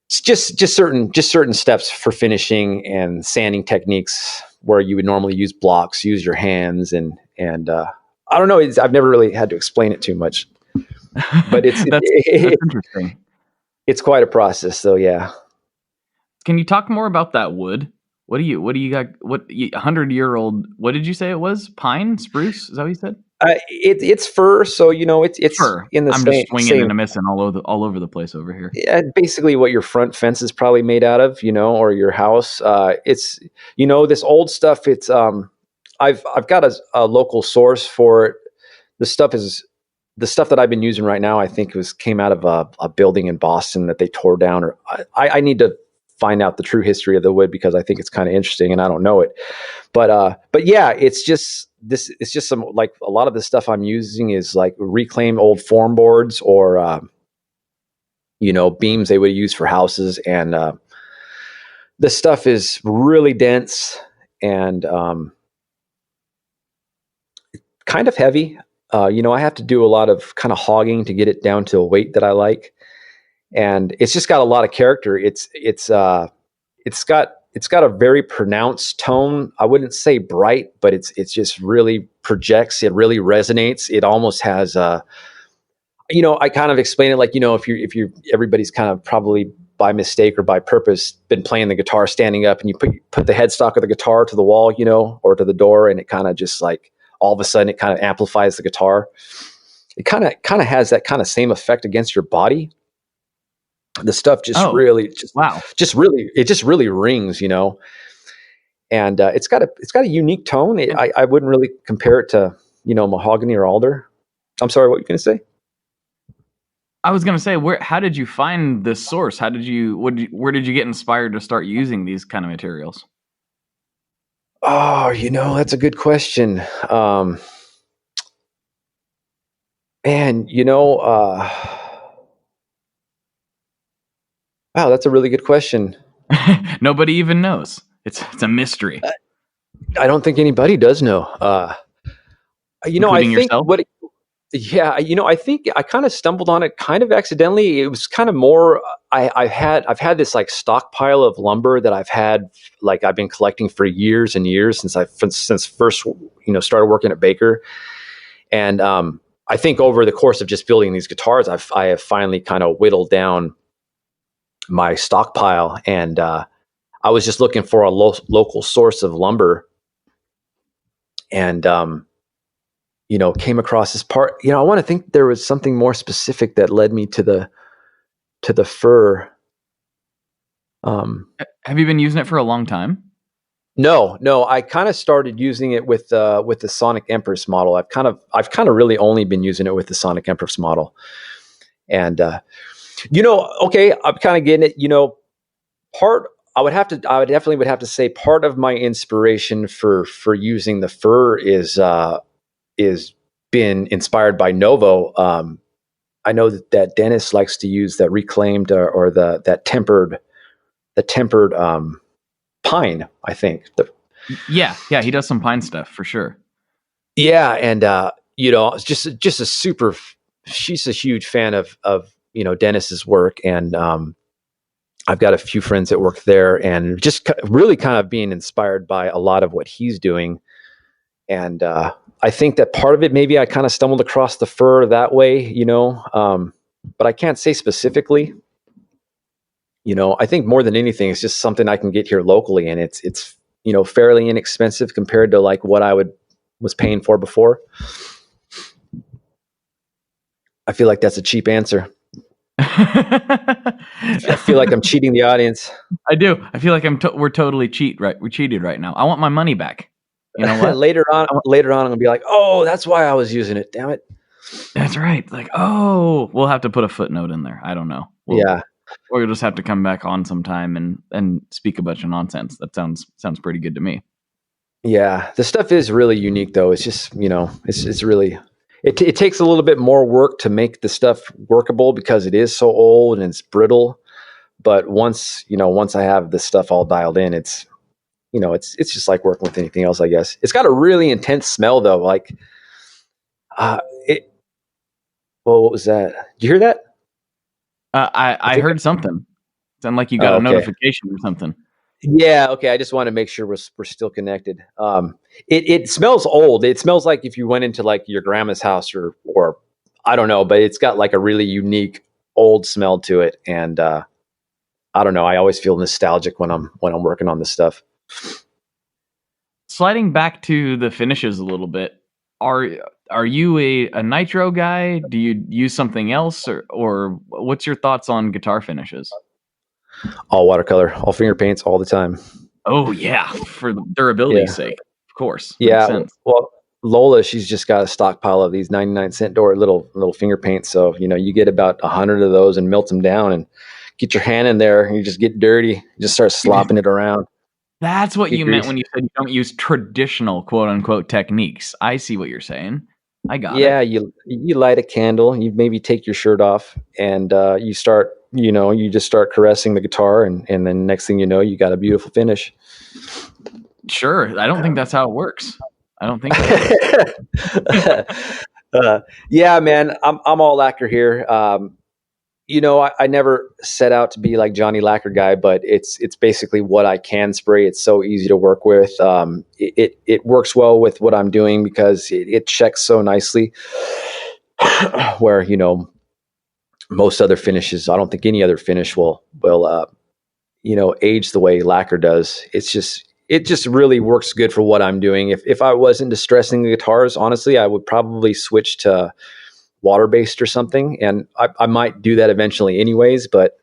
it's just certain steps for finishing and sanding techniques where you would normally use blocks, use your hands, and I don't know. I've never really had to explain it too much, but it's that's interesting. It's quite a process, though. Yeah. Can you talk more about that wood? What do you got? 100-year-old? What did you say it was? Pine, spruce? Is that what you said? It's fir, so it's fir. In the I'm same, just swinging and a missing all over the place over here. Yeah, basically what your front fence is probably made out of, or your house. It's this old stuff. It's I've got a local source for it. The stuff that I've been using right now. I think came out of a building in Boston that they tore down. Or I need to find out the true history of the wood because I think it's kind of interesting and I don't know it. But yeah, it's just some, like, a lot of the stuff I'm using is like reclaimed old form boards or beams they would use for houses, and the stuff is really dense and kind of heavy. I have to do a lot of kind of hogging to get it down to a weight that I like. and it's just got a lot of character. It's got a very pronounced tone. I wouldn't say bright, but it's just really projects. It really resonates. It almost has I kind of explain it like, if you everybody's kind of probably by mistake or by purpose been playing the guitar standing up, and you put the headstock of the guitar to the wall, or to the door, and it kind of just like all of a sudden it kind of amplifies the guitar. It kind of has that kind of same effect against your body. The stuff just wow. It just really rings, and it's got a unique tone. I wouldn't really compare it to, mahogany or alder. I'm sorry, what were you going to say? I was going to say, how did you find this source? Where did you get inspired to start using these kind of materials? Oh, that's a good question. Man, wow, that's a really good question. Nobody even knows. It's a mystery. I don't think anybody does know. Including I think yourself? I think I kind of stumbled on it kind of accidentally. It was kind of more, I've had this like stockpile of lumber that I've been collecting for years and years since first, started working at Baker. And, I think over the course of just building these guitars, I have finally kind of whittled down my stockpile, and, I was just looking for a local source of lumber, and, came across this part. I want to think there was something more specific that led me to the fir. Have you been using it for a long time? No. I kind of started using it with the Sonic Empress model. I've kind of really only been using it with the Sonic Empress model, and okay, I'm kind of getting it. I would definitely have to say part of my inspiration for using the fir is been inspired by Novo. I know that Dennis likes to use that reclaimed or that tempered pine, I think. Yeah, he does some pine stuff for sure. Yeah, and it's just a super. She's a huge fan of Dennis's work, and I've got a few friends that work there, and just really kind of being inspired by a lot of what he's doing. And I think that part of it, maybe I kind of stumbled across the fir that way, but I can't say specifically. I think more than anything, it's just something I can get here locally, and it's fairly inexpensive compared to like what I was paying for before. I feel like that's a cheap answer. I feel like I'm cheating the audience. I do. I feel like we're totally we're cheated right now. I want my money back. You know what? later on, I'm gonna be like, oh, that's why I was using it. Damn it. That's right. Like, oh, we'll have to put a footnote in there. I don't know. Yeah. Or you'll just have to come back on sometime and speak a bunch of nonsense. That sounds pretty good to me. Yeah, the stuff is really unique, though. It's just it's really it takes a little bit more work to make the stuff workable because it is so old and it's brittle. But once I have this stuff all dialed in, it's just like working with anything else, I guess. It's got a really intense smell, though. Like, what was that? Did you hear that? I heard something. Sounded like you got a notification or something. Yeah. Okay. I just want to make sure we're still connected. It smells old. It smells like if you went into like your grandma's house or I don't know, but it's got like a really unique old smell to it. And, I don't know. I always feel nostalgic when I'm working on this stuff. Sliding back to the finishes a little bit, are you a nitro guy? Do you use something else, or what's your thoughts on guitar finishes? All watercolor, all finger paints, all the time. Oh yeah, for durability's sake, of course. Yeah. Well, Lola, she's just got a stockpile of these 99-cent little finger paints. So you get about 100 of those and melt them down and get your hand in there and you just get dirty. You just start slopping it around. That's what you meant when you said you don't use traditional quote unquote techniques. I see what you're saying. I got it. Yeah, you light a candle, you maybe take your shirt off, and you start, you just start caressing the guitar, and then next thing you know, you got a beautiful finish. Sure, I don't think that's how it works. I don't think so. Yeah, man, I'm all lacquer here. I never set out to be like Johnny Lacquer guy, but it's basically what I can spray. It's so easy to work with. It works well with what I'm doing because it checks so nicely. Where most other finishes, I don't think any other finish will age the way lacquer does. It just really works good for what I'm doing. If I wasn't distressing the guitars, honestly, I would probably switch to water-based or something, and I might do that eventually anyways, but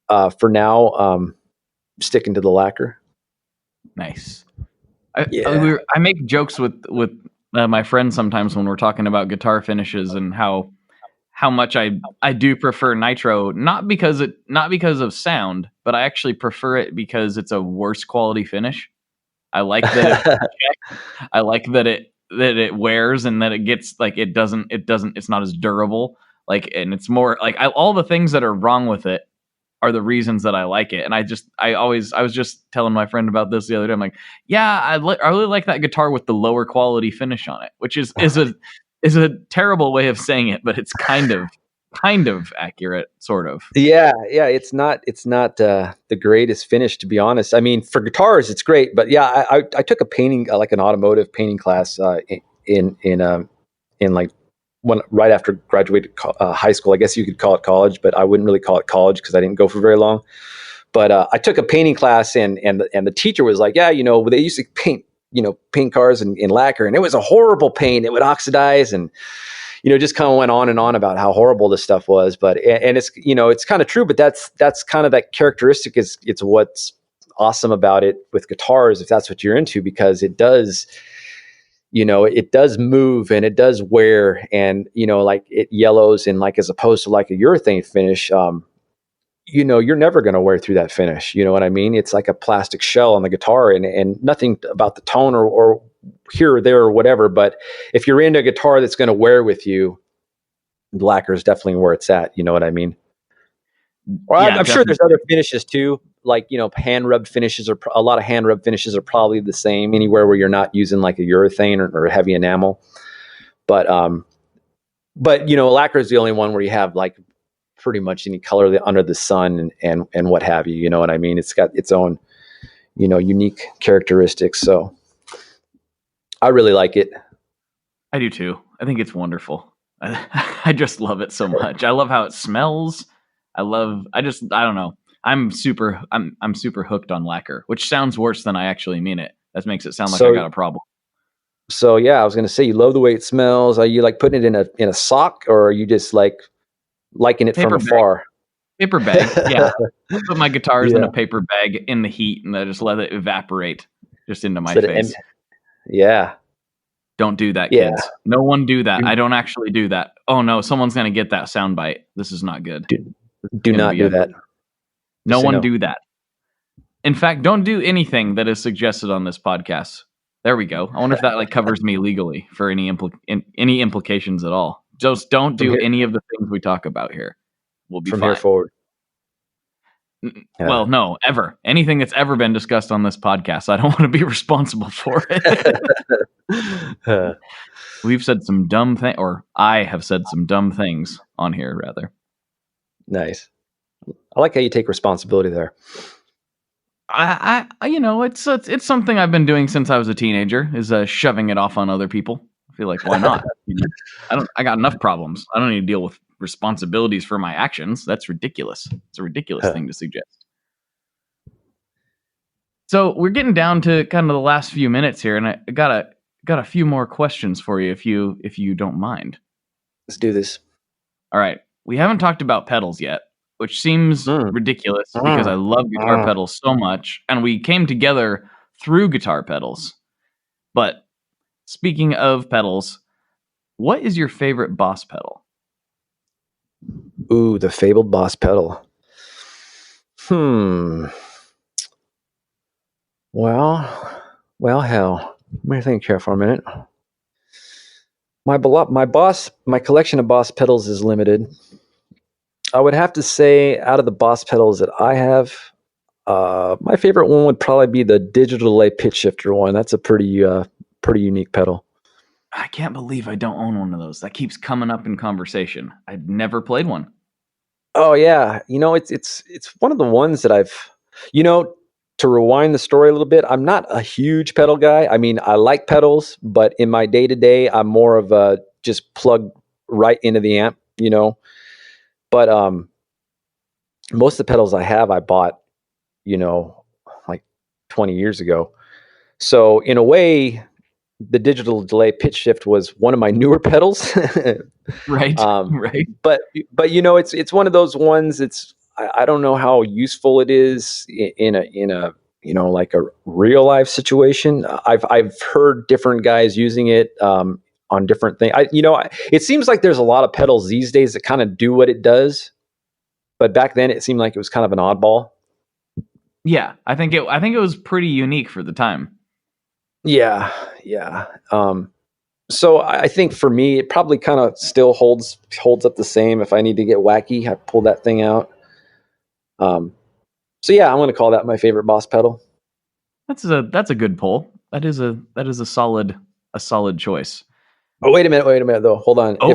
for now, sticking to the lacquer. Nice. Yeah. I make jokes with my friends sometimes when we're talking about guitar finishes and how much I do prefer nitro, not because of sound, but I actually prefer it because it's a worse quality finish. I like that I like that it wears and that it gets like it's not as durable, like, and it's more like all the things that are wrong with it are the reasons that I like it. And I was just telling my friend about this the other day. I'm like, yeah, I really like that guitar with the lower quality finish on it, which is a terrible way of saying it, but it's kind of accurate, sort of. Yeah, it's not the greatest finish, to be honest. I mean, for guitars, it's great, but yeah, I took a painting, like an automotive painting class, in like right after graduated high school. I guess you could call it college, but I wouldn't really call it college because I didn't go for very long. But I took a painting class, and the teacher was like, yeah, they used to paint cars in lacquer, and it was a horrible paint. It would oxidize, and just kind of went on and on about how horrible this stuff was. But and it's kind of true, but that's kind of that characteristic is it's what's awesome about it with guitars, if that's what you're into, because it does move and it does wear, and like it yellows, and like as opposed to like a urethane finish, you're never going to wear through that finish. You know what I mean? It's like a plastic shell on the guitar, and nothing about the tone or here or there or whatever. But if you're into a guitar that's going to wear with you, lacquer is definitely where it's at. You know what I mean? Or Yeah, I'm sure there's other finishes too, like hand rub finishes, or a lot of hand rub finishes are probably the same anywhere where you're not using like a urethane or heavy enamel. But lacquer is the only one where you have like pretty much any color under the sun and what have you. You know what I mean? It's got its own unique characteristics. So I really like it. I do too. I think it's wonderful. I just love it so much. I love how it smells. I don't know. I'm super hooked on lacquer, which sounds worse than I actually mean it. That makes it sound like I got a problem. So yeah, I was going to say, you love the way it smells. Are you like putting it in a sock, or are you just like liking it from afar? Paper bag. Yeah. I put my guitars in a paper bag in the heat, and I just let it evaporate just into my face. Yeah. Don't do that, kids. No one do that. I don't actually do that. Oh no, someone's going to get that soundbite. This is not good. Do not do that. No one do that. In fact, don't do anything that is suggested on this podcast. There we go. I wonder if that like covers me legally for any implications at all. Just don't do any of the things we talk about here. We'll be from fine. Here forward. Well, no, ever. Anything that's ever been discussed on this podcast, I don't want to be responsible for it. We've said some dumb things, or I have said some dumb things on here, rather. Nice. I like how you take responsibility there. I it's something I've been doing since I was a teenager, is shoving it off on other people. I feel like, why not? I got enough problems. I don't need to deal with responsibilities for my actions. That's ridiculous. It's a ridiculous thing to suggest. So we're getting down to kind of the last few minutes here, and I got a few more questions for you, if you don't mind. Let's do this. All right. We haven't talked about pedals yet, which seems ridiculous because I love guitar pedals so much, and we came together through guitar pedals. But speaking of pedals, what is your favorite Boss pedal? Ooh, the fabled Boss pedal. Well, hell. Let me think here for a minute. My collection of Boss pedals is limited. I would have to say, out of the Boss pedals that I have, my favorite one would probably be the digital delay pitch shifter one. That's a pretty unique pedal. I can't believe I don't own one of those. That keeps coming up in conversation. I've never played one. Oh yeah, it's one of the ones that I've, you know, to rewind the story a little bit. I'm not a huge pedal guy. I mean, I like pedals, but in my day to day, I'm more of a just plug right into the amp, you know. But most of the pedals I have, I bought, you know, like 20 years ago. So in a way, the digital delay pitch shift was one of my newer pedals. Right. um, Right. but it's one of those ones. I don't know how useful it is in a like a real life situation. I've heard different guys using it on different things. It seems like there's a lot of pedals these days that kind of do what it does, but back then it seemed like it was kind of an oddball. Yeah, I think it was pretty unique for the time. Yeah, yeah. So I think for me, it probably kind of still holds up the same. If I need to get wacky, I pull that thing out. So yeah, I'm going to call that my favorite Boss pedal. That's a good poll. That is a solid choice. Oh, wait a minute though. Hold on. I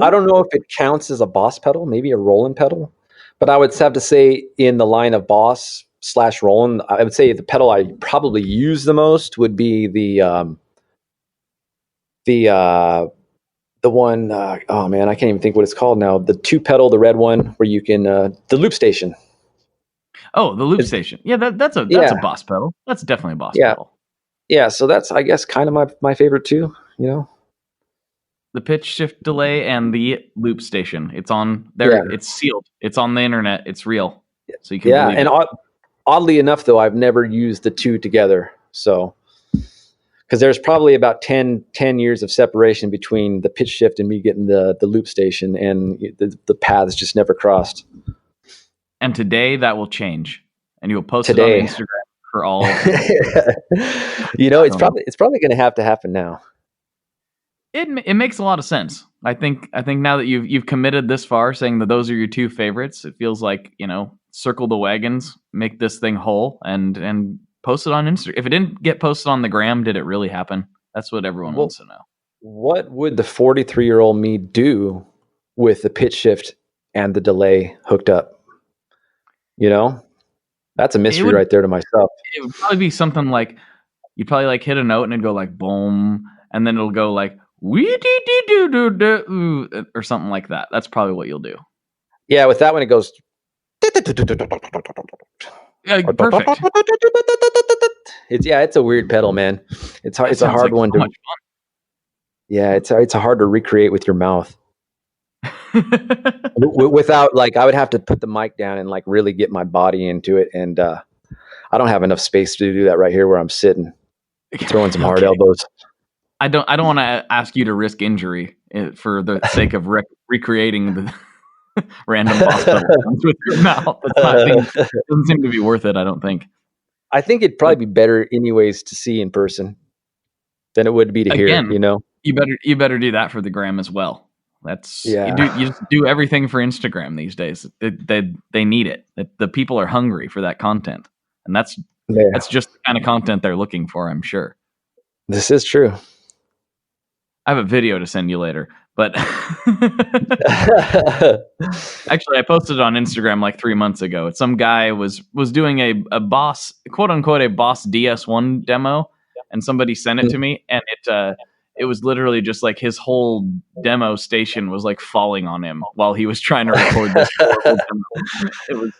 don't know if it counts as a Boss pedal, maybe a Roland pedal, but I would have to say in the line of Boss / Roland, I would say the pedal I probably use the most would be the one, oh man, I can't even think what it's called now. The 2-pedal, the red one, where you can the loop station. Oh, the loop station. Yeah, that's a Boss pedal. That's definitely a Boss pedal. Yeah, so that's, I guess, kind of my favorite too. You know, the pitch shift delay and the loop station. It's on there. Yeah. It's sealed. It's on the internet. It's real. So you can. Yeah, and oddly enough, though, I've never used the two together. So. Because there's probably about 10 years of separation between the pitch shift and me getting the loop station, and the paths just never crossed. And today that will change, and you'll post it on Instagram for all. It's probably going to happen now. It makes a lot of sense. I think now that you've committed this far, saying that those are your two favorites, it feels like, circle the wagons, make this thing whole, and post it on Instagram. If it didn't get posted on the gram, did it really happen? That's what everyone wants to know. What would the 43-year-old me do with the pitch shift and the delay hooked up? That's a mystery right there to myself. It would probably be something like, you'd probably like hit a note and it'd go like boom, and then it'll go like wee dee dee doo doo doo, or something like that. That's probably what you'll do. Yeah, with that one it goes. Perfect. It's a weird pedal, man. It's hard. It's a hard one to. Yeah, it's hard to recreate with your mouth. Without, like, I would have to put the mic down and like really get my body into it, and I don't have enough space to do that right here where I'm sitting, throwing some hard elbows. I don't want to ask you to risk injury for the sake of recreating the random boss pedals with your mouth. Doesn't seem to be worth it, I don't think. I think it'd probably be better anyways to see in person than it would be to hear, You better do that for the gram as well. That's you just do everything for Instagram these days. They need it. The people are hungry for that content. And that's just the kind of content they're looking for, I'm sure. This is true. I have a video to send you later, but actually I posted it on Instagram like 3 months ago. Some guy was doing a Boss, quote unquote, a Boss DS1 demo, and somebody sent it to me, and it was literally just like his whole demo station was like falling on him while he was trying to record this horrible demo.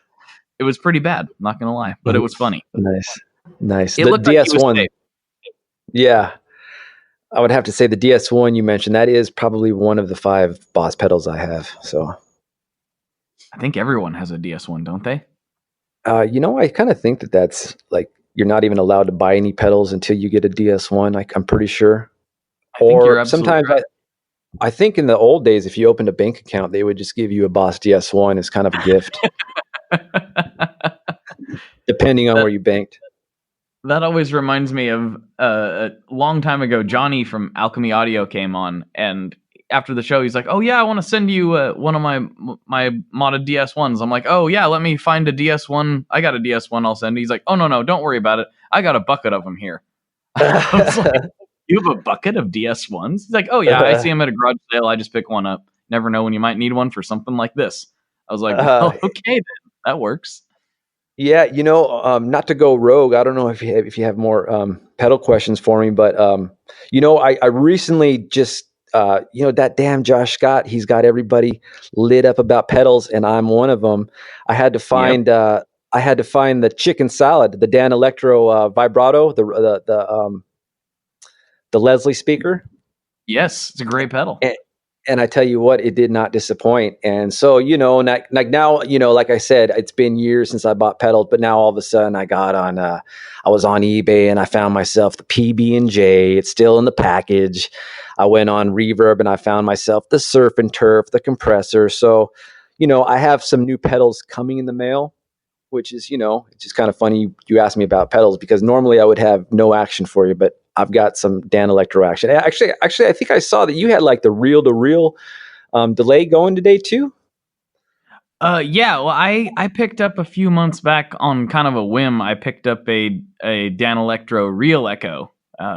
It was pretty bad, I'm not gonna lie, but it was funny. Nice. It looked DS1. Like yeah. I would have to say the DS1 you mentioned, that is probably one of the 5 Boss pedals I have. So I think everyone has a DS1, don't they? I kind of think that's like, you're not even allowed to buy any pedals until you get a DS1. I'm pretty sure. Or sometimes right. I think in the old days, if you opened a bank account, they would just give you a Boss DS1 as kind of a gift. Depending on where you banked. That always reminds me of a long time ago, Johnny from Alchemy Audio came on, and after the show, he's like, "Oh yeah, I want to send you one of my modded DS1s." I'm like, "Oh yeah, let me find a DS1. I got a DS1. I'll send." He's like, "Oh no, don't worry about it. I got a bucket of them here." I was like, "You have a bucket of DS1s?" He's like, "Oh yeah, I see them at a garage sale. I just pick one up. Never know when you might need one for something like this." I was like, well, okay, then that works. Yeah, not to go rogue. I don't know if you have more pedal questions for me, but I recently just that damn Josh Scott. He's got everybody lit up about pedals, and I'm one of them. I had to find the chicken salad, the Dan Electro vibrato, the Leslie speaker. Yes, it's a great pedal. And I tell you what, it did not disappoint. And so, like now, like I said, it's been years since I bought pedals, but now all of a sudden I was on eBay and I found myself the PB&J. It's still in the package. I went on Reverb and I found myself the Surf and Turf, the compressor. So, I have some new pedals coming in the mail, which is, it's just kind of funny you asked me about pedals because normally I would have no action for you, but I've got some Dan Electro action. Actually, I think I saw that you had like the reel-to-reel delay going today too. Yeah. Well, I picked up a few months back on kind of a whim. I picked up a Dan Electro Real Echo,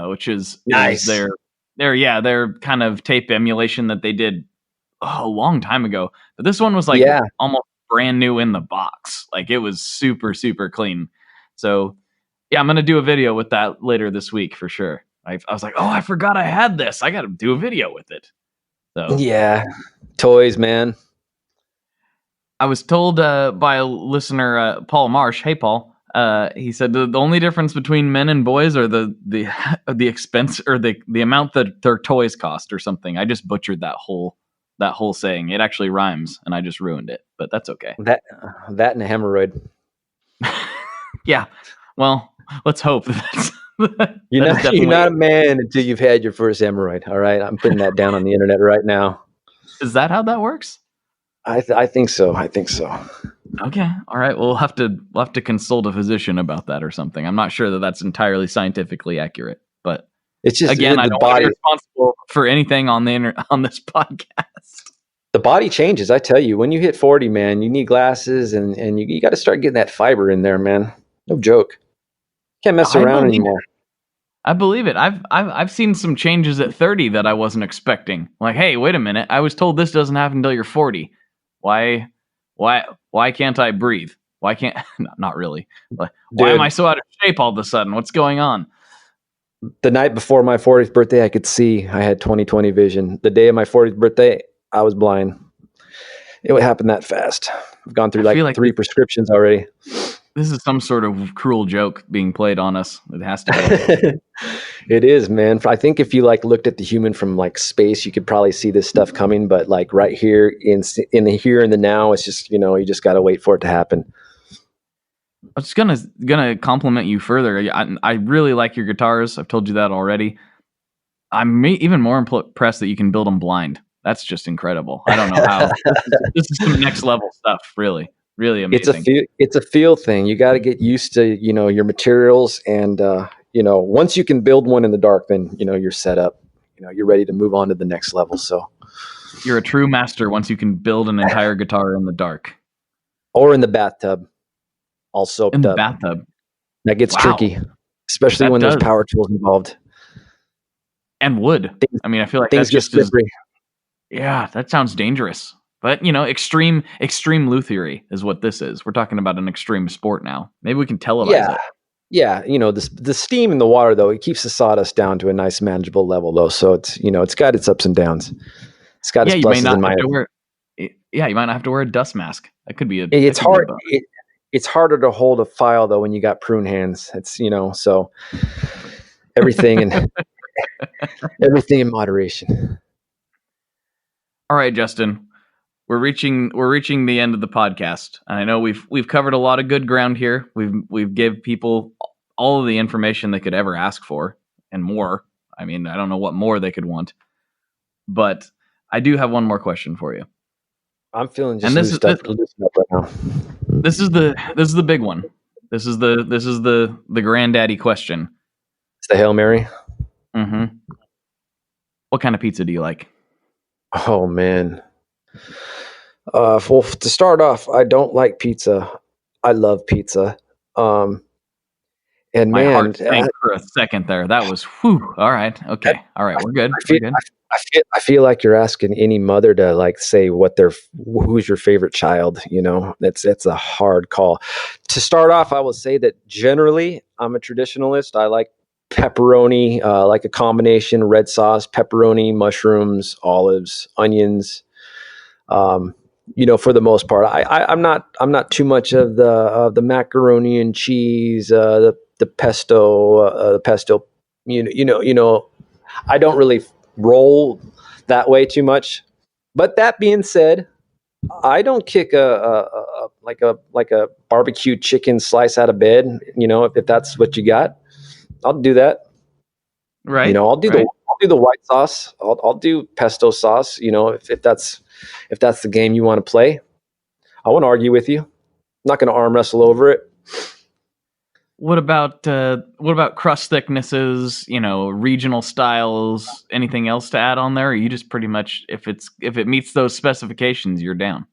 which is Nice. Their kind of tape emulation that they did a long time ago. But this one was like almost brand new in the box. Like it was super, super clean. So yeah, I'm going to do a video with that later this week for sure. I was like, oh, I forgot I had this. I got to do a video with it. So yeah, toys, man. I was told by a listener, Paul Marsh. Hey, Paul. He said the only difference between men and boys are the expense or the amount that their toys cost or something. I just butchered that whole saying. It actually rhymes, and I just ruined it. But that's okay. That and a hemorrhoid. Yeah. Well, let's hope you're not a man until you've had your first hemorrhoid. All right, I'm putting that down on the internet right now. Is that how that works? I think so. Okay. All right. We'll have to consult a physician about that or something. I'm not sure that that's entirely scientifically accurate, but it's just again, I don't want to be responsible for anything on this podcast. The body changes. I tell you, when you hit 40, man, you need glasses and you got to start getting that fiber in there, man. No joke. Can't mess around anymore. I believe it. I've seen some changes at 30 that I wasn't expecting. Like, hey, wait a minute. I was told this doesn't happen until you're 40. Why can't I breathe? Why can't not really. Why am I so out of shape all of a sudden? What's going on? The night before my 40th birthday, I could see. I had 20/20 vision. The day of my 40th birthday, I was blind. It would happen that fast. I've gone through like 3 prescriptions already. This is some sort of cruel joke being played on us. It has to be. It is, man. I think if you looked at the human from space, you could probably see this stuff coming. But right here in the here and the now, it's just you just got to wait for it to happen. I was gonna compliment you further. I really like your guitars. I've told you that already. I'm even more impressed that you can build them blind. That's just incredible. I don't know how. This is some next level stuff. Really. Really amazing. It's a feel thing. You got to get used to, your materials. And, once you can build one in the dark, then, you're set up, you're ready to move on to the next level. So you're a true master once you can build an entire guitar in the dark. Or in the bathtub, all soaped up. In the bathtub. That gets tricky, especially when there's power tools involved. And wood. I mean, I feel like things that's just slippery. Yeah, that sounds dangerous. But, extreme lutherie is what this is. We're talking about an extreme sport now. Maybe we can televise it. Yeah, the steam in the water, though, it keeps the sawdust down to a nice manageable level, though. So it's, it's got its ups and downs. It's got its pluses and minuses. You might not have to wear a dust mask. That could be It's hard. It's harder to hold a file, though, when you got prune hands. It's, so everything everything in moderation. All right, Justin. We're reaching the end of the podcast. And I know we've covered a lot of good ground here. We've give people all of the information they could ever ask for and more. I mean, I don't know what more they could want. But I do have one more question for you. I'm feeling just loosened up right now. This is the big one. This is the granddaddy question. It's the Hail Mary. Mm-hmm. What kind of pizza do you like? Oh man. Well, to start off, I don't like pizza. I love pizza. And My man, heart sank for a second there. That was whew. All right. Okay. All right. We're good. We're good. I feel like you're asking any mother to like say who's your favorite child. You know, it's a hard call. To start off, I will say that generally I'm a traditionalist. I like pepperoni, like a combination red sauce, pepperoni, mushrooms, olives, onions. For the most part, I'm not too much of the macaroni and cheese, the pesto. I don't really roll that way too much. But that being said, I don't kick a barbecue chicken slice out of bed. If that's what you got, I'll do that. Right. I'll do the white sauce. I'll do pesto sauce. If that's the game you want to play. I won't argue with you. I'm not going to arm wrestle over it. What about crust thicknesses? Regional styles. Anything else to add on there? Or you just pretty much if it meets those specifications, you're down.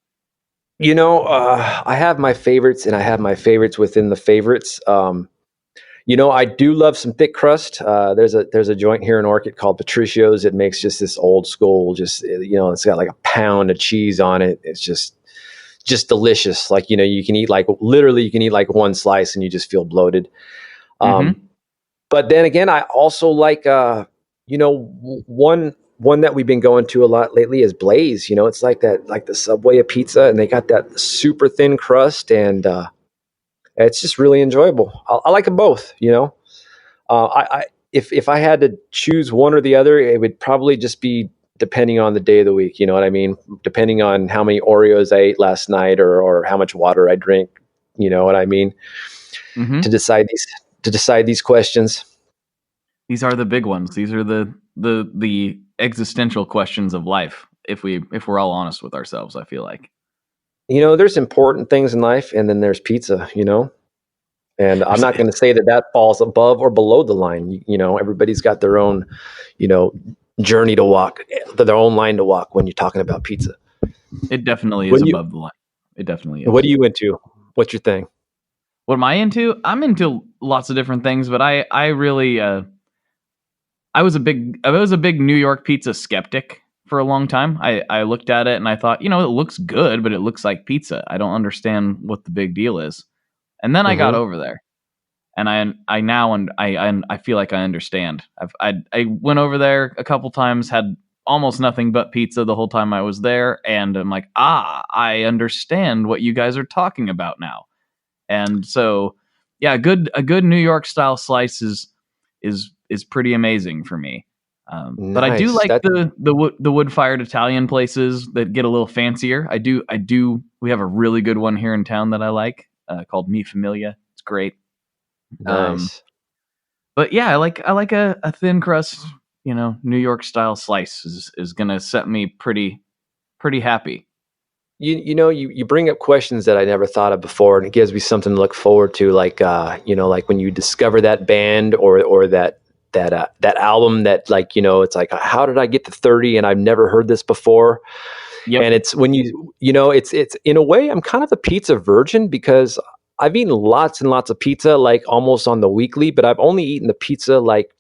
I have my favorites, and I have my favorites within the favorites. I do love some thick crust. There's a joint here in Orchid called Patricio's. It makes just this old school, it's got like a pound of cheese on it. It's just delicious. Like, you can eat like one slice and you just feel bloated. But then again, I also like, one that we've been going to a lot lately is Blaze. It's like the Subway of pizza, and they got that super thin crust, and it's just really enjoyable. I like them both. If I had to choose one or the other, it would probably just be depending on the day of the week. You know what I mean? Depending on how many Oreos I ate last night, or how much water I drink. You know what I mean? To decide these questions. These are the big ones. These are the existential questions of life. If we're all honest with ourselves, I feel like. There's important things in life, and then there's pizza. And I'm not going to say that falls above or below the line. Everybody's got their own, journey to walk, their own line to walk when you're talking about pizza. It definitely is above the line. It definitely is. What are you into? What's your thing? What am I into? I'm into lots of different things, but I really I was a big New York pizza skeptic for a long time. I looked at it and I thought, it looks good, but it looks like pizza. I don't understand what the big deal is. And then I got over there, and I feel like I understand. I went over there a couple times, had almost nothing but pizza the whole time I was there, and I'm like, I understand what you guys are talking about now. And so, yeah, a good New York style slice is pretty amazing for me. But I do like the wood fired Italian places that get a little fancier. I do. We have a really good one here in town that I like. Called Mi Familia. It's great. Nice. But yeah, I like a thin crust, New York style slice is gonna set me pretty happy. You bring up questions that I never thought of before, and it gives me something to look forward to. Like like when you discover that band or that album that it's like, how did I get to 30 and I've never heard this before? Yep. And it's when it's in a way, I'm kind of a pizza virgin, because I've eaten lots and lots of pizza, like almost on the weekly, but I've only eaten the pizza like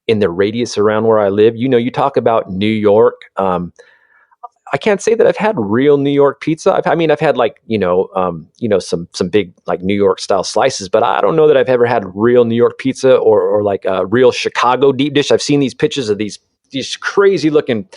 in the radius around where I live. You talk about New York. I can't say that I've had real New York pizza. I've had like, some big like New York style slices, but I don't know that I've ever had real New York pizza or like a real Chicago deep dish. I've seen these pictures of these crazy looking,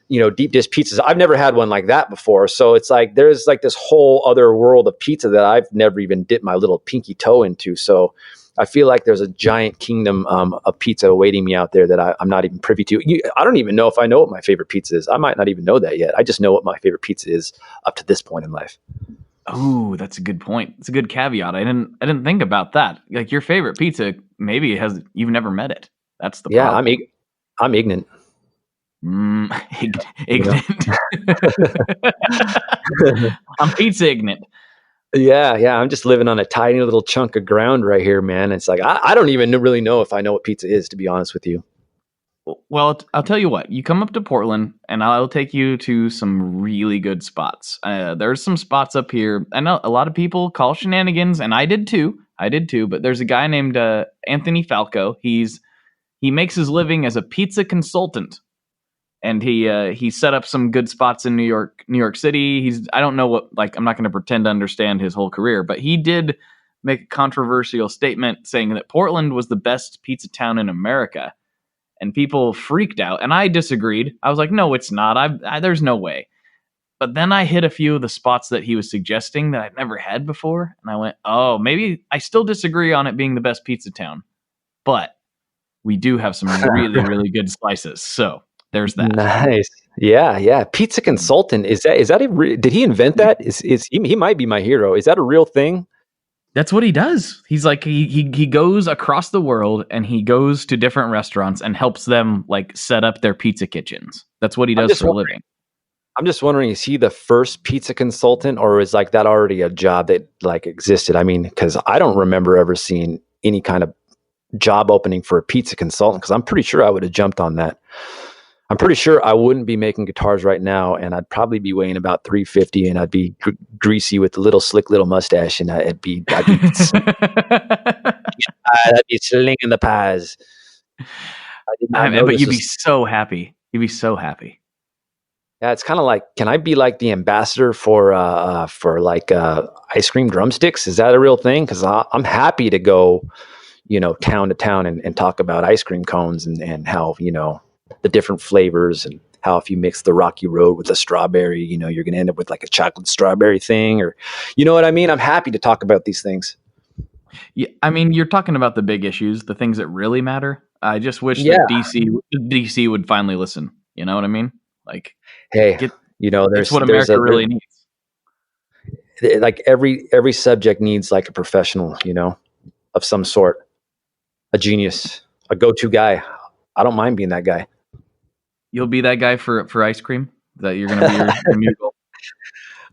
deep dish pizzas. I've never had one like that before. So it's like, there's like this whole other world of pizza that I've never even dipped my little pinky toe into. So I feel like there's a giant kingdom of pizza awaiting me out there that I'm not even privy to. I don't even know if I know what my favorite pizza is. I might not even know that yet. I just know what my favorite pizza is up to this point in life. Oh, that's a good point. It's a good caveat. I didn't think about that. Like, your favorite pizza, maybe you've never met it. That's the problem. Yeah, I'm ignorant. Ignorant. I'm pizza ignorant. Yeah. I'm just living on a tiny little chunk of ground right here, man. It's like I don't even really know if I know what pizza is, to be honest with you. Well, I'll tell you what. You come up to Portland, and I'll take you to some really good spots. There's some spots up here. I know a lot of people call shenanigans, and I did too. I did too. But there's a guy named Anthony Falco. He makes his living as a pizza consultant, and he set up some good spots in New York City. I don't know what, like, I'm not going to pretend to understand his whole career, but he did make a controversial statement saying that Portland was the best pizza town in America, and people freaked out. And I disagreed. I was like, no, it's not. There's no way. But then I hit a few of the spots that he was suggesting that I'd never had before, and I went, oh, maybe I still disagree on it being the best pizza town, but we do have some really, really good slices. So there's that. Nice. Yeah. Pizza consultant. Is that did he invent that? He might be my hero. Is that a real thing? That's what he does. He's like, he goes across the world and he goes to different restaurants and helps them like set up their pizza kitchens. That's what he does for a living. I'm just wondering, is he the first pizza consultant, or is like that already a job that like existed? I mean, because I don't remember ever seeing any kind of job opening for a pizza consultant, because I'm pretty sure I would have jumped on that. I'm pretty sure I wouldn't be making guitars right now, and I'd probably be weighing about 350, and I'd be greasy with a slick little mustache, and I'd be slinging the pies. But you'd be so happy. You'd be so happy. Yeah, it's kind of like, can I be like the ambassador for like ice cream drumsticks? Is that a real thing? Because I'm happy to go, town to town and talk about ice cream cones and how, the different flavors, and how if you mix the Rocky Road with a strawberry, you're going to end up with like a chocolate strawberry thing, or, you know what I mean? I'm happy to talk about these things. Yeah, I mean, you're talking about the big issues, the things that really matter. I just wish that DC would finally listen. You know what I mean? Like, hey, that's what America really needs. Like every subject needs like a professional, of some sort, a genius, a go-to guy. I don't mind being that guy. You'll be that guy for ice cream? That you're going to be your new goal?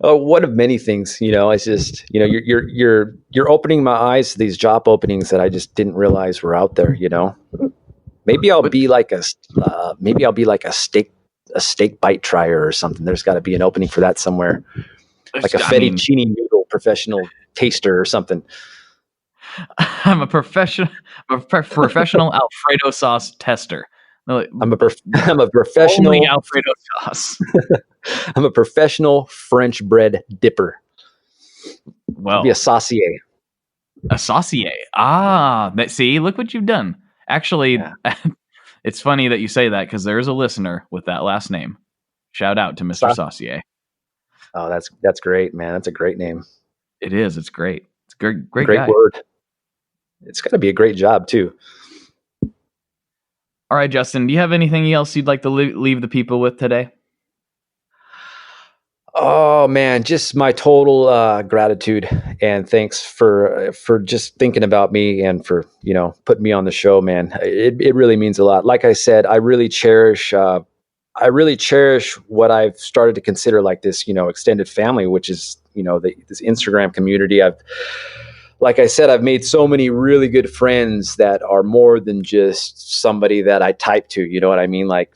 One of many things, it's just, you're opening my eyes to these job openings that I just didn't realize were out there. Maybe I'll be like a steak bite tryer or something. There's got to be an opening for that somewhere, like a fettuccine noodle professional taster or something. I'm a professional Alfredo sauce tester. I'm a professional only Alfredo sauce. I'm a professional French bread dipper. Well, I'll be a saucier. A saucier. See, look what you've done. Actually, yeah. It's funny that you say that, because there's a listener with that last name. Shout out to Mr. Saucier. Oh, that's great, man. That's a great name. It is. It's great. It's a great guy. Word. It's got to be a great job too. All right, Justin, do you have anything else you'd like to leave the people with today? Oh man, just my total gratitude and thanks for just thinking about me and for putting me on the show, man. It really means a lot. Like I said, I really cherish what I've started to consider like this extended family, which is this Instagram community. Like I said, I've made so many really good friends that are more than just somebody that I type to. You know what I mean? Like,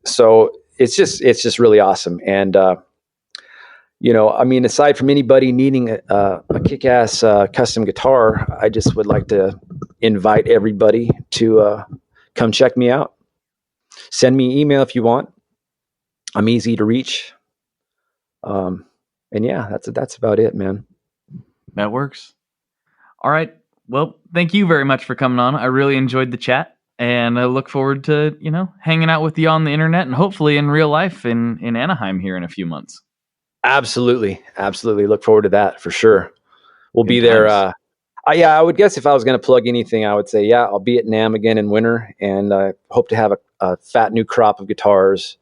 so it's just really awesome. And aside from anybody needing a kick-ass custom guitar, I just would like to invite everybody to come check me out. Send me an email if you want. I'm easy to reach. And yeah, that's about it, man. That works. All right. Well, thank you very much for coming on. I really enjoyed the chat, and I look forward to, hanging out with you on the internet and hopefully in real life in Anaheim here in a few months. Absolutely. Look forward to that for sure. We'll be there. I would guess if I was going to plug anything, I would say, I'll be at NAMM again in winter, and I hope to have a fat new crop of guitars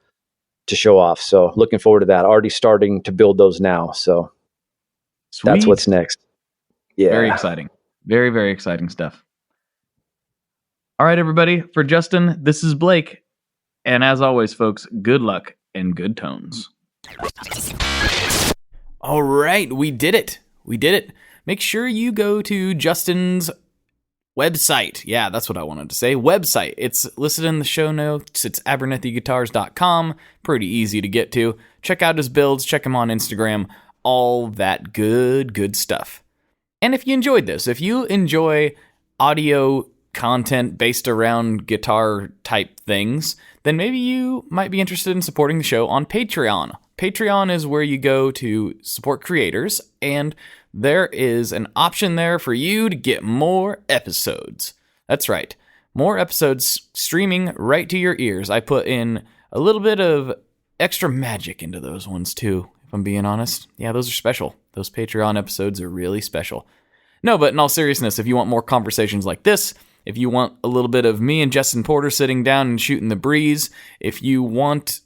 to show off. So looking forward to that. Already starting to build those now. So Sweet. That's what's next. Yeah. Very exciting. Very, very exciting stuff. All right, everybody. For Justin, this is Blake. And as always, folks, good luck and good tones. All right, we did it. Make sure you go to Justin's website. Yeah, that's what I wanted to say. Website. It's listed in the show notes. It's abernethyguitars.com. Pretty easy to get to. Check out his builds. Check him on Instagram. All that good stuff. And if you enjoyed this, if you enjoy audio content based around guitar type things, then maybe you might be interested in supporting the show on Patreon. Patreon is where you go to support creators, and there is an option there for you to get more episodes. That's right, more episodes streaming right to your ears. I put in a little bit of extra magic into those ones too, if I'm being honest. Yeah, those are special. Those Patreon episodes are really special. No, but in all seriousness, if you want more conversations like this, if you want a little bit of me and Justin Porter sitting down and shooting the breeze, if you want,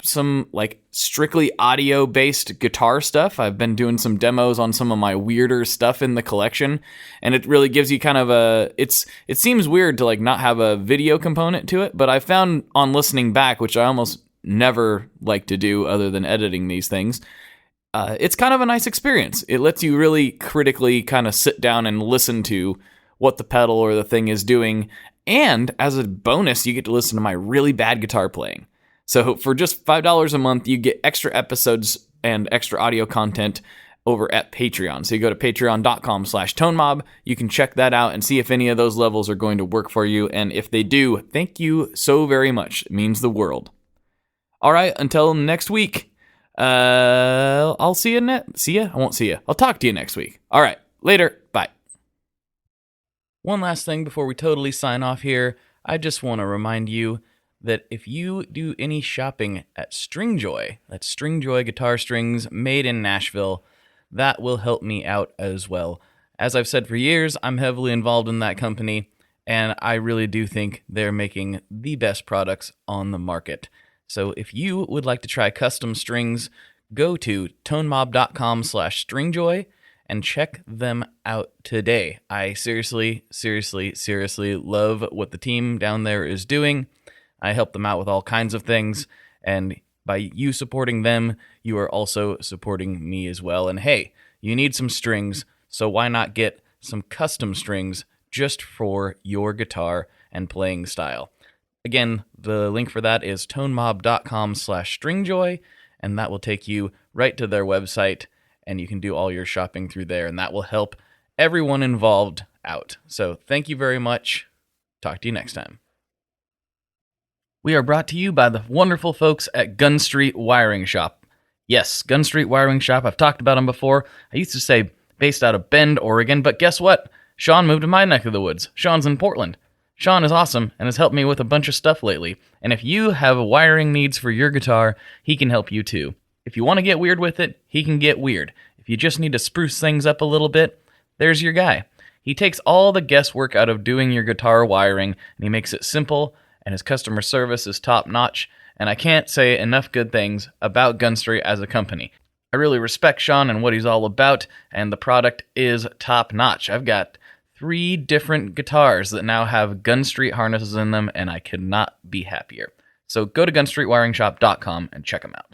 some like strictly audio-based guitar stuff, I've been doing some demos on some of my weirder stuff in the collection, and it really gives you kind of it seems weird to like not have a video component to it, but I found on listening back, which I almost never like to do other than editing these things, it's kind of a nice experience. It lets you really critically kind of sit down and listen to what the pedal or the thing is doing. And as a bonus, you get to listen to my really bad guitar playing. So for just $5 a month, you get extra episodes and extra audio content over at Patreon. So you go to patreon.com/tonemob. You can check that out and see if any of those levels are going to work for you. And if they do, thank you so very much. It means the world. All right, until next week. I'll see you. See ya? I won't see you. I'll talk to you next week. All right, later. Bye. One last thing before we totally sign off here. I just want to remind you that if you do any shopping at Stringjoy, that's Stringjoy guitar strings made in Nashville, that will help me out as well. As I've said for years, I'm heavily involved in that company, and I really do think they're making the best products on the market. So if you would like to try custom strings, go to tonemob.com/stringjoy and check them out today. I seriously love what the team down there is doing. I help them out with all kinds of things, and by you supporting them, you are also supporting me as well. And hey, you need some strings, so why not get some custom strings just for your guitar and playing style? Again, the link for that is tonemob.com/stringjoy, and that will take you right to their website, and you can do all your shopping through there, and that will help everyone involved out. So thank you very much. Talk to you next time. We are brought to you by the wonderful folks at Gun Street Wiring Shop. Yes, Gun Street Wiring Shop. I've talked about them before. I used to say based out of Bend, Oregon, but guess what? Sean moved to my neck of the woods. Sean's in Portland. Sean is awesome and has helped me with a bunch of stuff lately. And if you have wiring needs for your guitar, he can help you too. If you want to get weird with it, he can get weird. If you just need to spruce things up a little bit, there's your guy. He takes all the guesswork out of doing your guitar wiring, and he makes it simple, and his customer service is top-notch, and I can't say enough good things about Gun Street as a company. I really respect Sean and what he's all about, and the product is top-notch. I've got 3 different guitars that now have Gun Street harnesses in them, and I could not be happier. So go to gunstreetwiringshop.com and check them out.